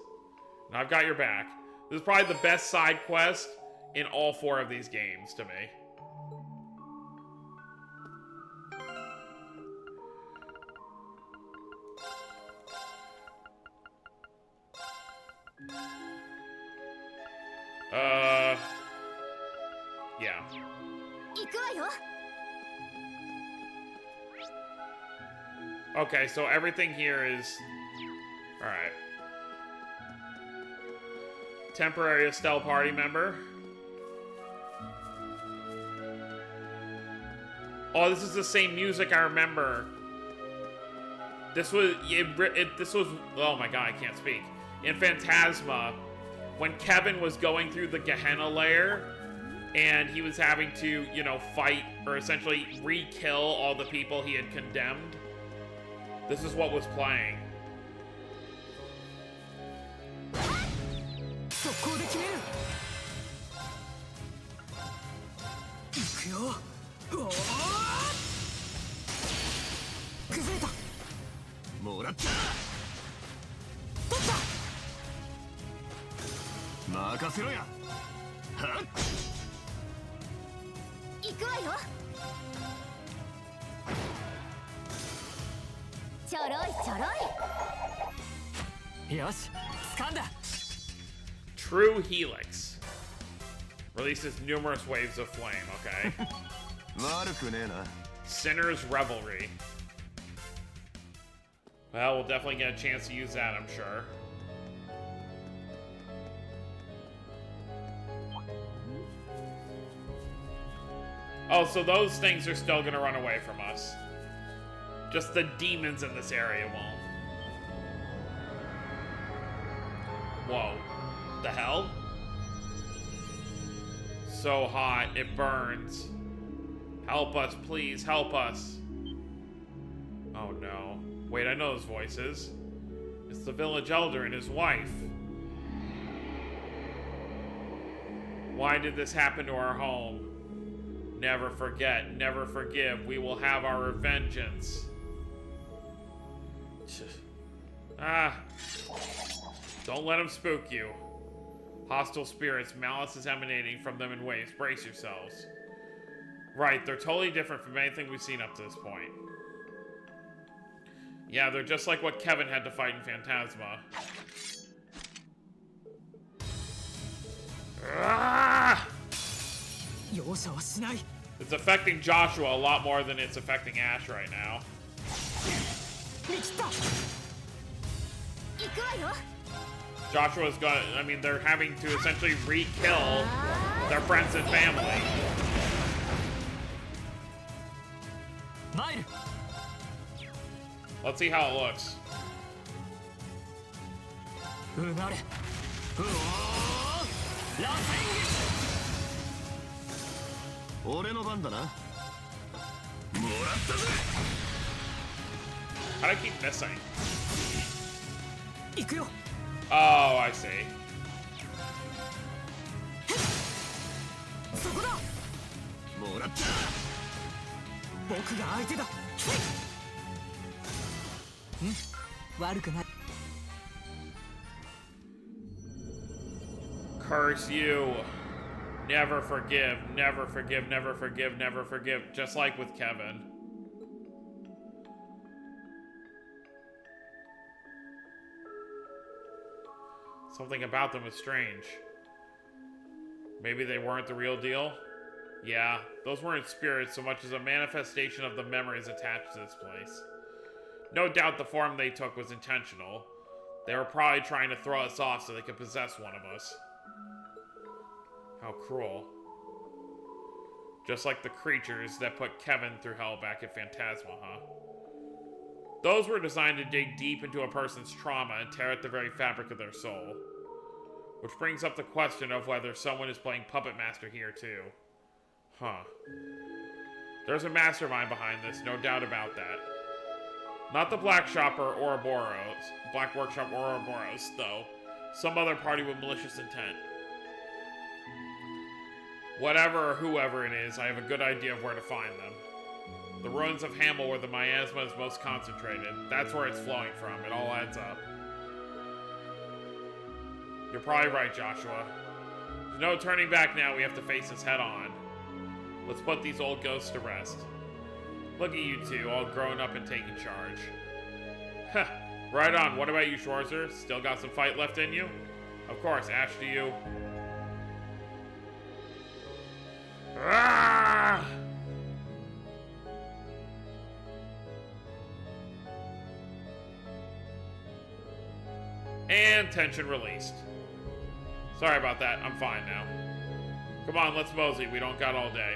S1: And I've got your back. This is probably the best side quest in all 4 of these games to me. Yeah. Okay, so everything here is... Alright. Temporary Estelle party member. Oh, this is the same music I remember. This was... this was... Oh my god, I can't speak. In Phantasma, when Kevin was going through the Gehenna layer, and he was having to, you know, fight, or essentially re-kill all the people he had condemned. This is what was playing. True Helix releases numerous waves of flame, okay? Sinner's Revelry. Well, we'll definitely get a chance to use that, I'm sure. Oh, so those things are still gonna run away from us. Just the demons in this area won't. Whoa. The hell? So hot, it burns. Help us, please, help us. Oh no. Wait, I know those voices. It's the village elder and his wife. Why did this happen to our home? Never forget, never forgive. We will have our revengeance. Ah. Don't let them spook you. Hostile spirits, malice is emanating from them in waves. Brace yourselves. Right, they're totally different from anything we've seen up to this point. Yeah, they're just like what Kevin had to fight in Phantasma. Ah! It's affecting Joshua a lot more than it's affecting Ash right now. Joshua's got, I mean, they're having to essentially re-kill their friends and family. Let's see how it looks. How'd I keep missing? Oh, I see. Curse you. Never forgive, never forgive, never forgive, never forgive. Just like with Kevin. Something about them was strange. Maybe they weren't the real deal? Yeah, those weren't spirits so much as a manifestation of the memories attached to this place. No doubt the form they took was intentional. They were probably trying to throw us off so they could possess one of us. How cruel. Just like the creatures that put Kevin through hell back at Phantasma, huh? Those were designed to dig deep into a person's trauma and tear at the very fabric of their soul. Which brings up the question of whether someone is playing Puppet Master here too. Huh. There's a mastermind behind this, no doubt about that. Not the Black Shop or Ouroboros, Black Workshop or Ouroboros, though. Some other party with malicious intent. Whatever or whoever it is, I have a good idea of where to find them. The ruins of Hamel where the miasma is most concentrated. That's where it's flowing from. It all adds up. You're probably right, Joshua. There's no turning back now. We have to face this head on. Let's put these old ghosts to rest. Look at you two, all grown up and taking charge. Heh. Right on. What about you, Schwarzer? Still got some fight left in you? Of course, Ash to you. Ah! And tension released. Sorry about that. I'm fine now. Come on, let's mosey. We don't got all day.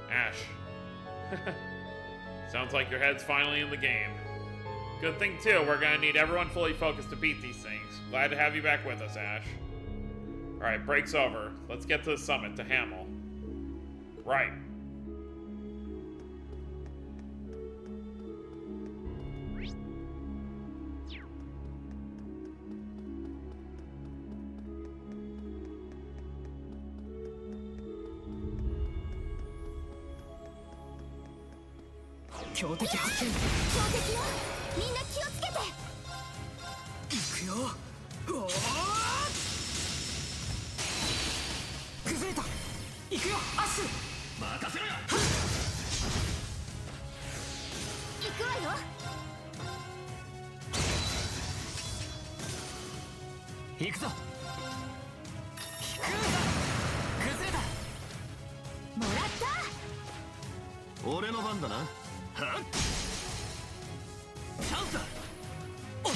S1: Ash. Sounds like your head's finally in the game. Good thing, too. We're gonna need everyone fully focused to beat these things. Glad to have you back with us, Ash. Alright, break's over. Let's get to the summit, to Hamel. Right.
S3: 強敵発見。強敵よ、みんな気をつけて。行くよ。おお。崩れた。行くよ、アッシュ。任せろよ。行くわよ。行くぞ。引くんだ。崩れた。もらった。俺の番だな。チャンスだ。遅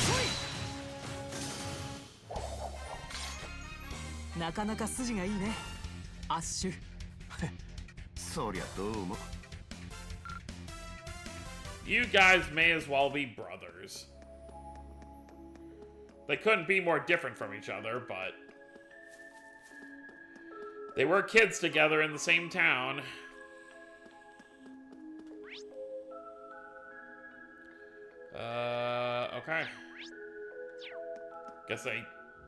S3: い。なかなか筋がいいね、アッシュ。そりゃどうも。
S1: You guys may as well be brothers. They couldn't be more different from each other, but they were kids together in the same town. Okay. Guess they...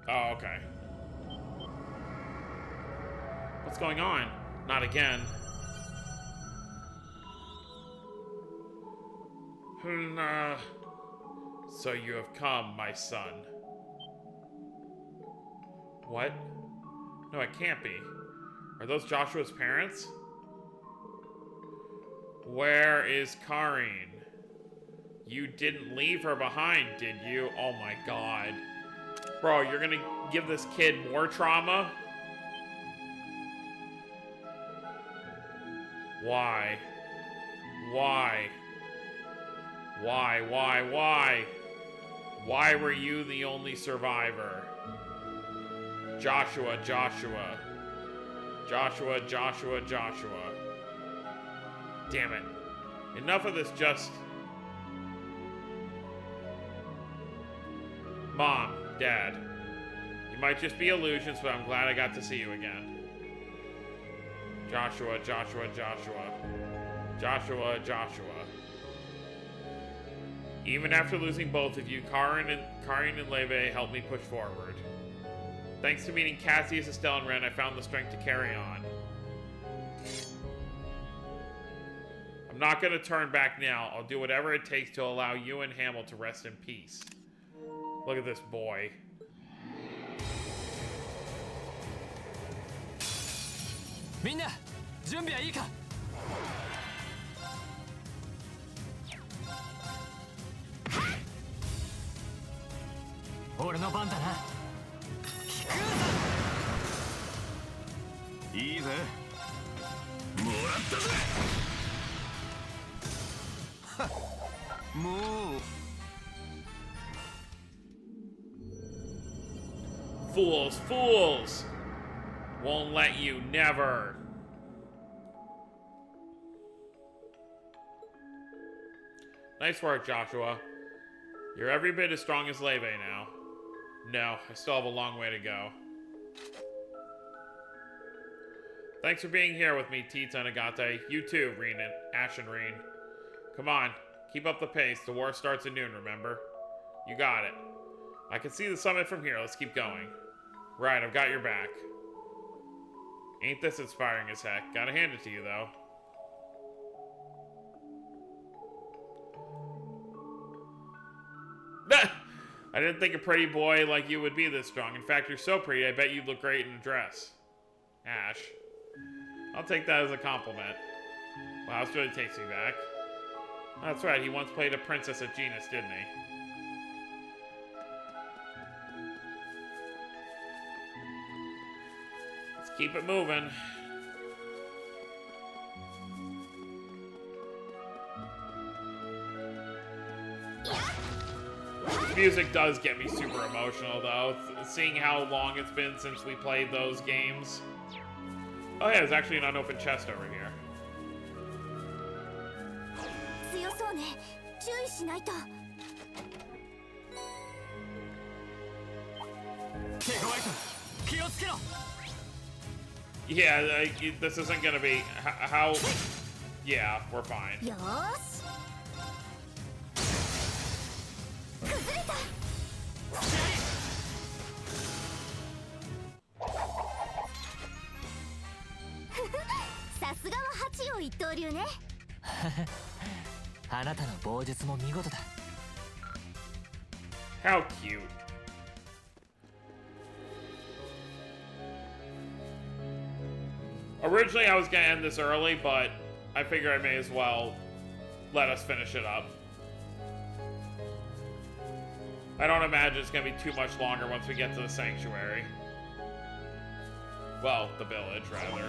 S1: Oh, okay. What's going on? Not again. So you have come, my son. What? No, it can't be. Are those Joshua's parents? Where is Karine? You didn't leave her behind, did you? Oh my god. Bro, you're gonna give this kid more trauma? Why? Why? Why? Why were you the only survivor? Joshua. Damn it. Enough of this just... Mom, Dad, you might just be illusions, but I'm glad I got to see you again. Joshua. Even after losing both of you, Karine and Leve helped me push forward. Thanks to meeting Cassius, Estelle, and Ren, I found the strength to carry on. I'm not going to turn back now. I'll do whatever it takes to allow you and Hamel to rest in peace. Look at this boy.
S3: Minna, 準備はいいか? 俺の番だな。引くんだ。いいぜ。もらったぜ。もう。
S1: Fools! Won't let you, never. Nice work, Joshua. You're every bit as strong as Leve now. No, I still have a long way to go. Thanks for being here with me, Tita and Agate. You too, Reen and Ash and Reen. Come on, keep up the pace. The war starts at noon, remember? You got it. I can see the summit from here. Let's keep going. Right, I've got your back. Ain't this inspiring as heck? Gotta hand it to you, though. I didn't think a pretty boy like you would be this strong. In fact, you're so pretty, I bet you'd look great in a dress. Ash. I'll take that as a compliment. Wow, this really takes me back. That's right, he once played a princess at Genus, didn't he? Let's keep it moving. The music does get me super emotional, though, seeing how long it's been since we played those games. Oh yeah, there's actually an unopened chest over here. Yeah, this isn't gonna be... How... Yeah, we're fine. How cute. Originally, I was gonna end this early, but I figure I may as well let us finish it up. I don't imagine it's gonna be too much longer once we get to the sanctuary. Well, the village, rather.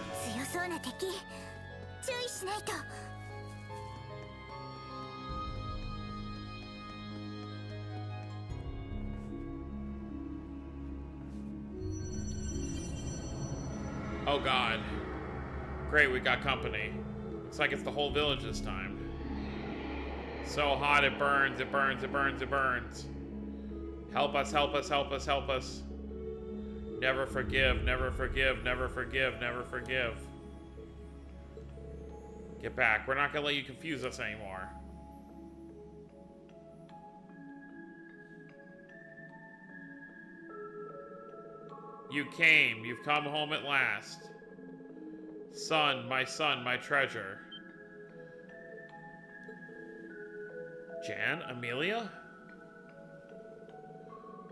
S1: Oh god. Great, we got company. Looks like it's the whole village this time. So hot it burns, it burns, it burns, it burns. Help us, help us, help us, help us. Never forgive, never forgive, never forgive, never forgive. Get back. We're not gonna let you confuse us anymore. You came. You've come home at last. Son, my treasure. Jan? Amelia?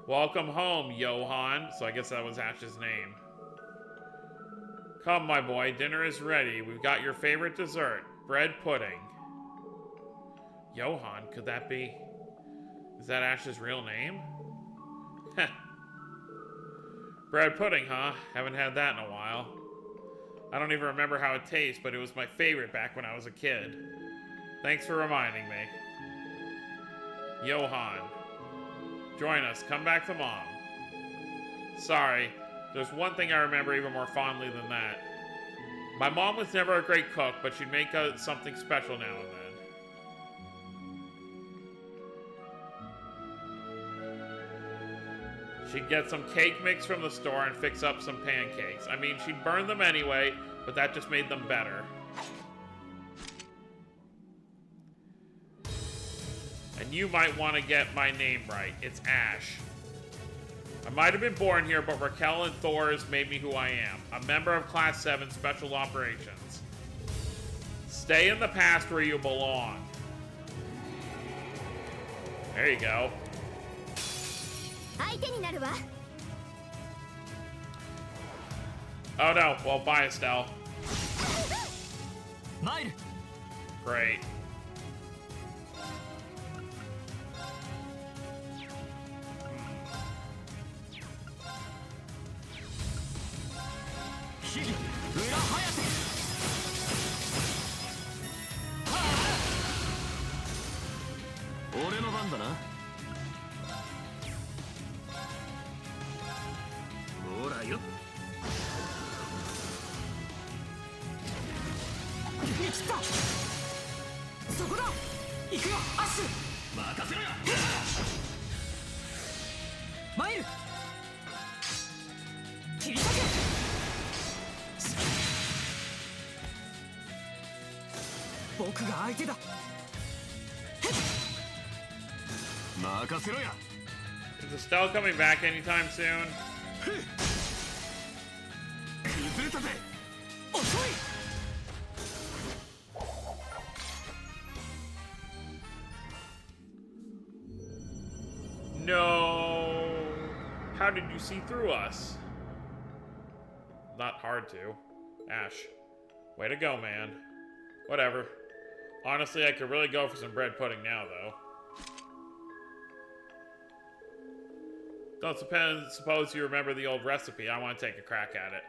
S1: Welcome home, Johan. So I guess that was Ash's name. Come, my boy. Dinner is ready. We've got your favorite dessert. Bread pudding. Johan? Could that be... Is that Ash's real name? Heh. Bread pudding, huh? Haven't had that in a while. I don't even remember how it tastes, but it was my favorite back when I was a kid. Thanks for reminding me. Johan. Join us. Come back to Mom. Sorry. There's one thing I remember even more fondly than that. My mom was never a great cook, but she'd make something special now and then. She'd get some cake mix from the store and fix up some pancakes. I mean, she'd burn them anyway, but that just made them better. And you might want to get my name right. It's Ash. I might have been born here, but Raquel and Thor's made me who I am. A member of Class 7 Special Operations. Stay in the past where you belong. There you go. Oh no, well bye Estelle. Great. Is Estelle coming back anytime soon? did you see through us? Not hard to. Ash. Way to go, man. Whatever. Honestly, I could really go for some bread pudding now, though. Don't suppose you remember the old recipe. I want to take a crack at it.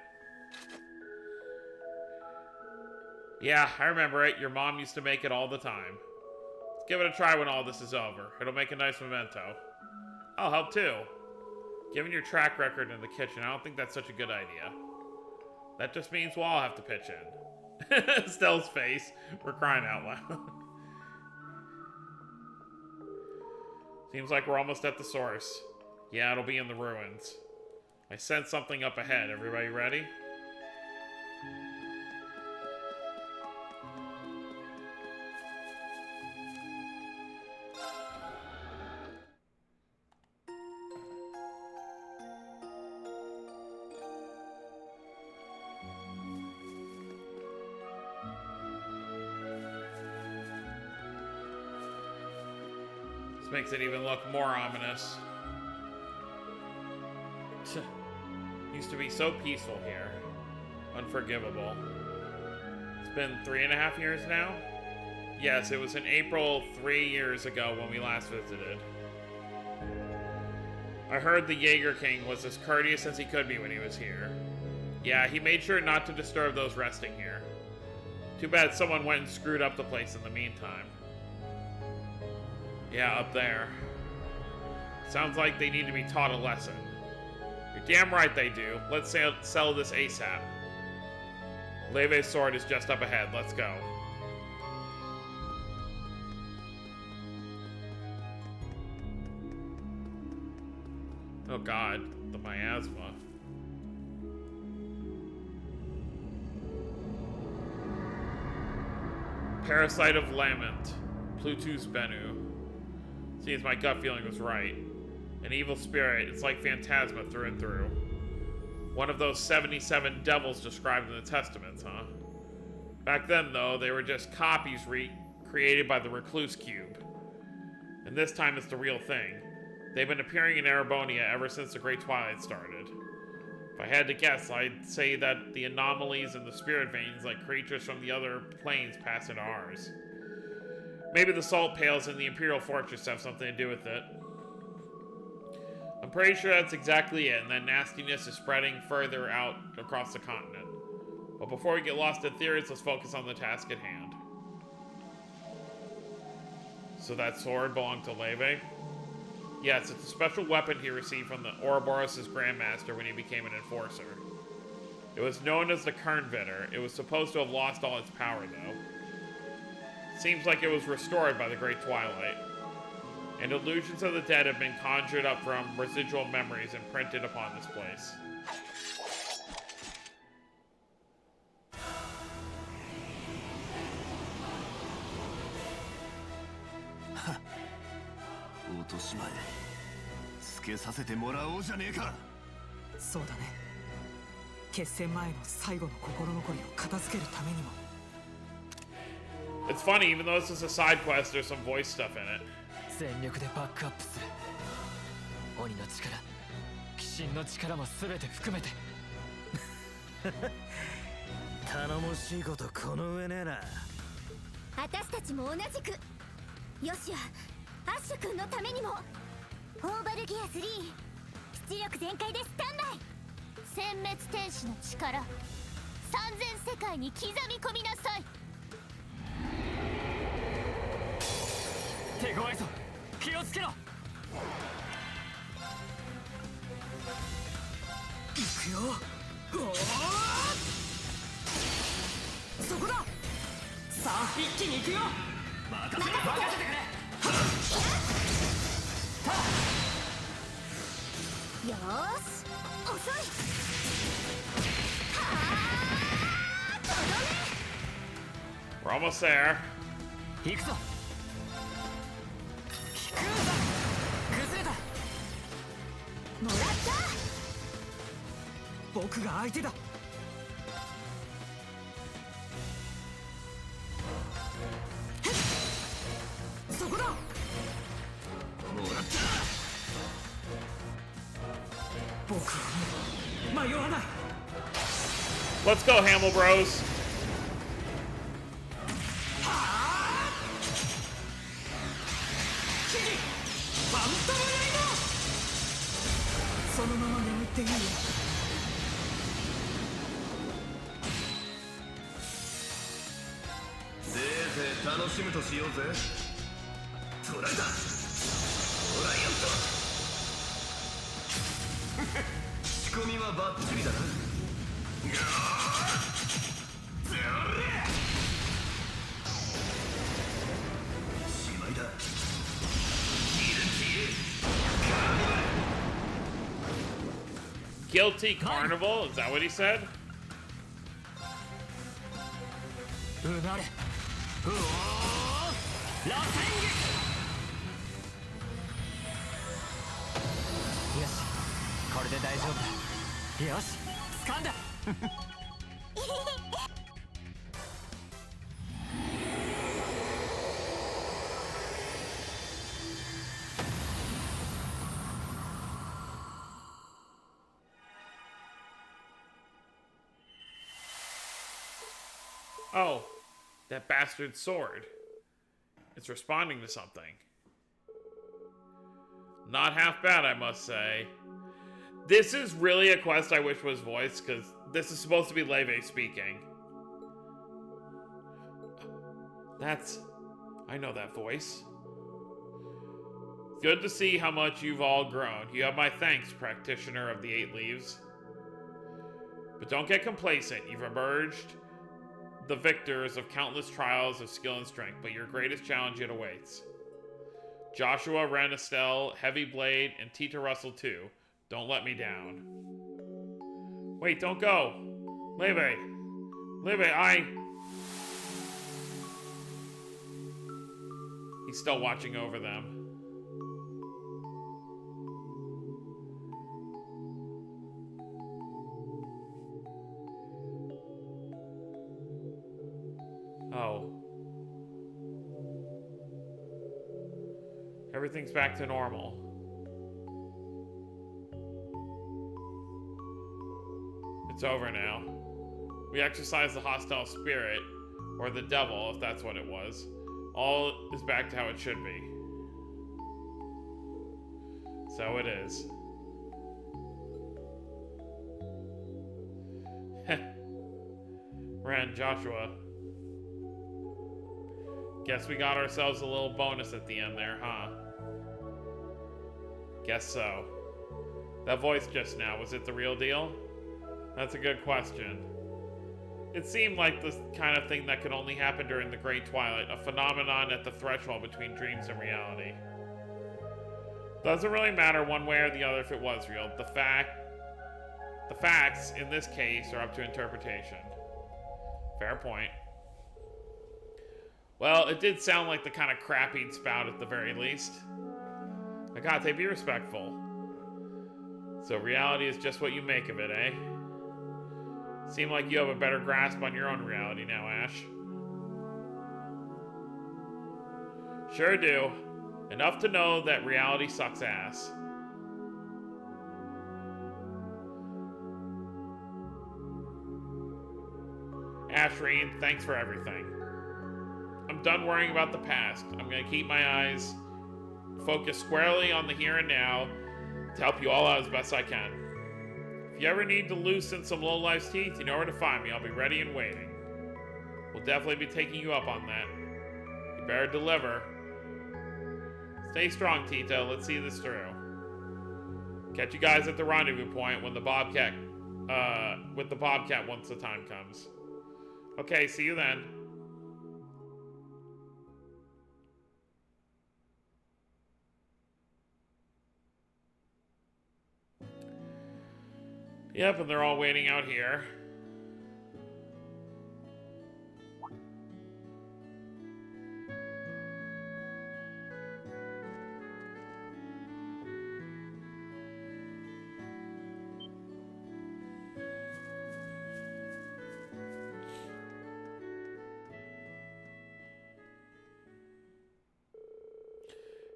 S1: Yeah, I remember it. Your mom used to make it all the time. Let's give it a try when all this is over. It'll make a nice memento. I'll help too. Given your track record in the kitchen, I don't think that's such a good idea. That just means we'll all have to pitch in. Stell's face. We're crying out loud. Seems like we're almost at the source. Yeah, it'll be in the ruins. I sense something up ahead. Everybody ready? This makes it even look more ominous. Used to be so peaceful here. Unforgivable. It's been 3.5 years now? Yes, it was in April 3 years ago when we last visited. I heard the Jaeger King was as courteous as he could be when he was here. Yeah, he made sure not to disturb those resting here. Too bad someone went and screwed up the place in the meantime. Yeah, up there. Sounds like they need to be taught a lesson. You're damn right they do. Let's sell this ASAP. Leve's sword is just up ahead. Let's go. Oh god, the miasma. Parasite of Lament. Plutus Bennu. Seems my gut feeling was right. An evil spirit, it's like Phantasma through and through. One of those 77 devils described in the Testaments, huh? Back then, though, they were just copies created by the Recluse Cube. And this time it's the real thing. They've been appearing in Erebonia ever since the Great Twilight started. If I had to guess, I'd say that the anomalies in the spirit veins like creatures from the other planes pass into ours. Maybe the salt pails in the Imperial Fortress have something to do with it. I'm pretty sure that's exactly it, and that nastiness is spreading further out across the continent. But before we get lost in theories, let's focus on the task at hand. So that sword belonged to Leve? Yes, it's a special weapon he received from the Ouroboros' Grandmaster when he became an enforcer. It was known as the Kernvitter. It was supposed to have lost all its power, though. Seems like it was restored by the Great Twilight. And illusions of the dead have been conjured up from residual memories imprinted upon this place. It's funny, even though this is a side quest, there's some voice stuff in it.
S3: 全力でバックアップする。鬼の力、鬼神の力も全て含めて。頼もしいことこの上ねえな。
S2: 私たちも同じく。よしや、アッシュ君のためにも。オーバルギア3、出力全開でスタンバイ。殲滅天使の力、3000世界に刻み込みなさい。
S3: 手強いぞ。気をつけろ。行くよ。おお。そこだ。さあ一気に行くよ。任せてくれ。
S2: よーし、遅い。はあ、とどめ。
S1: We're almost there.
S3: 行くぞ。崩れた。
S2: もらった。
S3: 僕が相手だ。そこだ。もらった。
S1: Let's go, Hamel Bros. Guilty Carnival? Is that what he said? Oh, that bastard sword. It's responding to something. Not half bad, I must say. This is really a quest I wish was voiced, because this is supposed to be Leve speaking. I know that voice. Good to see how much you've all grown. You have my thanks, practitioner of the 8 leaves. But don't get complacent. You've emerged the victors of countless trials of skill and strength, but your greatest challenge yet awaits. Joshua, Ren, Estelle, Heavy Blade, and Tita Russell too. Don't let me down. Wait, don't go. Leve, He's still watching over them. Oh. Everything's back to normal. It's over now. We exorcised the hostile spirit, or the devil, if that's what it was. All is back to how it should be. So it is. Ren, Joshua. Guess we got ourselves a little bonus at the end there, huh? Guess so. That voice just now, was it the real deal? That's a good question. It seemed like the kind of thing that could only happen during the Great Twilight, a phenomenon at the threshold between dreams and reality. Doesn't really matter one way or the other if it was real. The facts, in this case, are up to interpretation. Fair point. Well, it did sound like the kind of crap he'd spout at the very least. Agate, be respectful. So reality is just what you make of it, eh? Seem like you have a better grasp on your own reality now, Ash. Sure do. Enough to know that reality sucks ass. Ashreen, thanks for everything. I'm done worrying about the past. I'm gonna keep my eyes focused squarely on the here and now to help you all out as best I can. If you ever need to loosen some lowlife's teeth, you know where to find me. I'll be ready and waiting. We'll definitely be taking you up on that. You better deliver. Stay strong, Tito. Let's see this through. Catch you guys at the rendezvous point when the Bobcat, with the Bobcat once the time comes. Okay, see you then. Yep, and they're all waiting out here.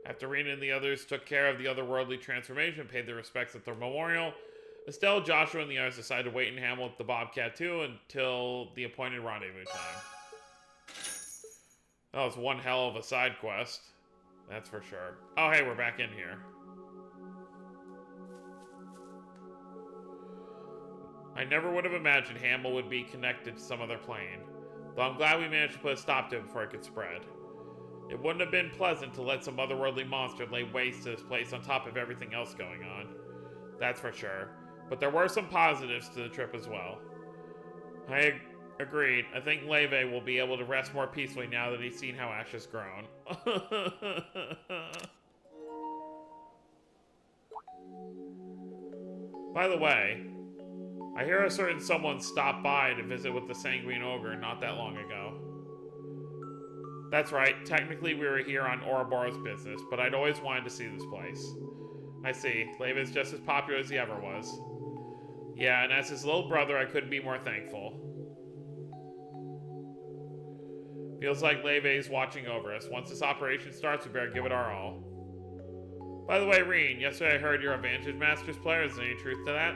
S1: After Rena and the others took care of the otherworldly transformation, paid their respects at the memorial, Estelle, Joshua, and the others decide to wait in Hamel with the Bobcat too until the appointed rendezvous time. Oh, it's one hell of a side quest. That's for sure. Oh, hey, we're back in here. I never would have imagined Hamel would be connected to some other plane, though I'm glad we managed to put a stop to it before it could spread. It wouldn't have been pleasant to let some otherworldly monster lay waste to this place on top of everything else going on. That's for sure. But there were some positives to the trip as well. I agreed. I think Leve will be able to rest more peacefully now that he's seen how Ash has grown. By the way, I hear a certain someone stopped by to visit with the Sanguine Ogre not that long ago. That's right, technically we were here on Ouroboros business, but I'd always wanted to see this place. I see, Leve is just as popular as he ever was. Yeah, and as his little brother, I couldn't be more thankful. Feels like Leve is watching over us. Once this operation starts, we better give it our all. By the way, Reen, yesterday I heard you're a Vantage Masters player. Is there any truth to that?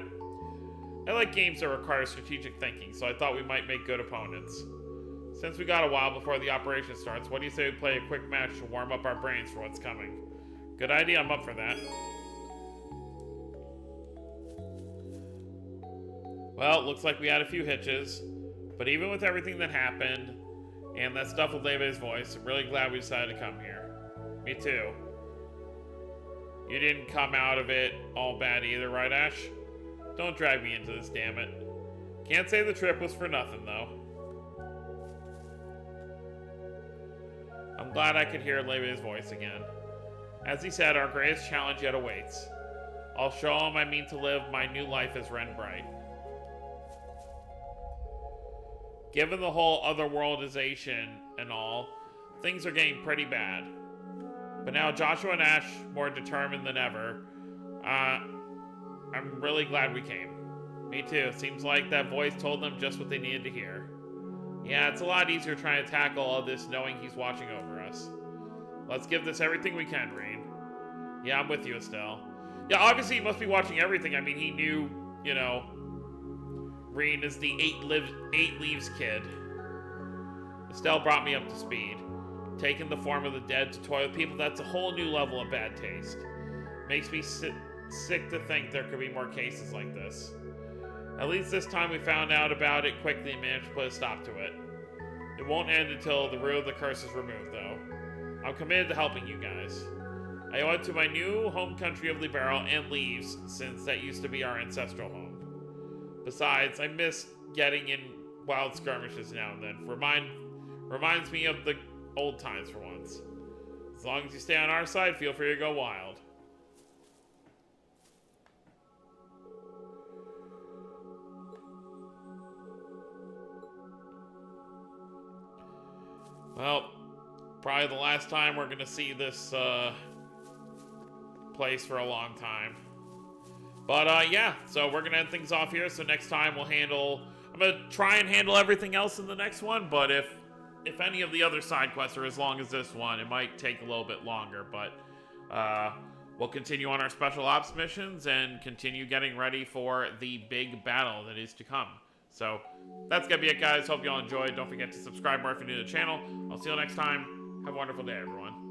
S1: I like games that require strategic thinking, so I thought we might make good opponents. Since we got a while before the operation starts, what do you say we play a quick match to warm up our brains for what's coming? Good idea, I'm up for that. Well, looks like we had a few hitches, but even with everything that happened, and that stuff with Leve's voice, I'm really glad we decided to come here. Me too. You didn't come out of it all bad either, right, Ash? Don't drag me into this, damn it. Can't say the trip was for nothing, though. I'm glad I could hear Leve's voice again. As he said, our greatest challenge yet awaits. I'll show him I mean to live my new life as Ren Bright. Given the whole otherworldization and all, things are getting pretty bad. But now Joshua and Ash more determined than ever. I'm really glad we came. Me too. Seems like that voice told them just what they needed to hear. Yeah, it's a lot easier trying to tackle all this knowing he's watching over us. Let's give this everything we can, Reen. Yeah, I'm with you, Estelle. Yeah, obviously he must be watching everything. I mean, he knew, you know, Reen is the 8 Leaves kid. Estelle brought me up to speed. Taking the form of the dead to toy with people, that's a whole new level of bad taste. Makes me sick to think there could be more cases like this. At least this time we found out about it quickly and managed to put a stop to it. It won't end until the root of the curse is removed, though. I'm committed to helping you guys. I owe it to my new home country of Libero and Leaves, since that used to be our ancestral home. Besides, I miss getting in wild skirmishes now and then. Reminds me of the old times for once. As long as you stay on our side, feel free to go wild. Well, probably the last time we're gonna see this place for a long time. But yeah, so we're gonna end things off here. So next time I'm gonna try and handle everything else in the next one, but if any of the other side quests are as long as this one, it might take a little bit longer, but we'll continue on our special ops missions and continue getting ready for the big battle that is to come. So that's gonna be it, guys. Hope you all enjoyed. Don't forget to subscribe more if you're new to the channel. I'll see you next time. Have a wonderful day, everyone.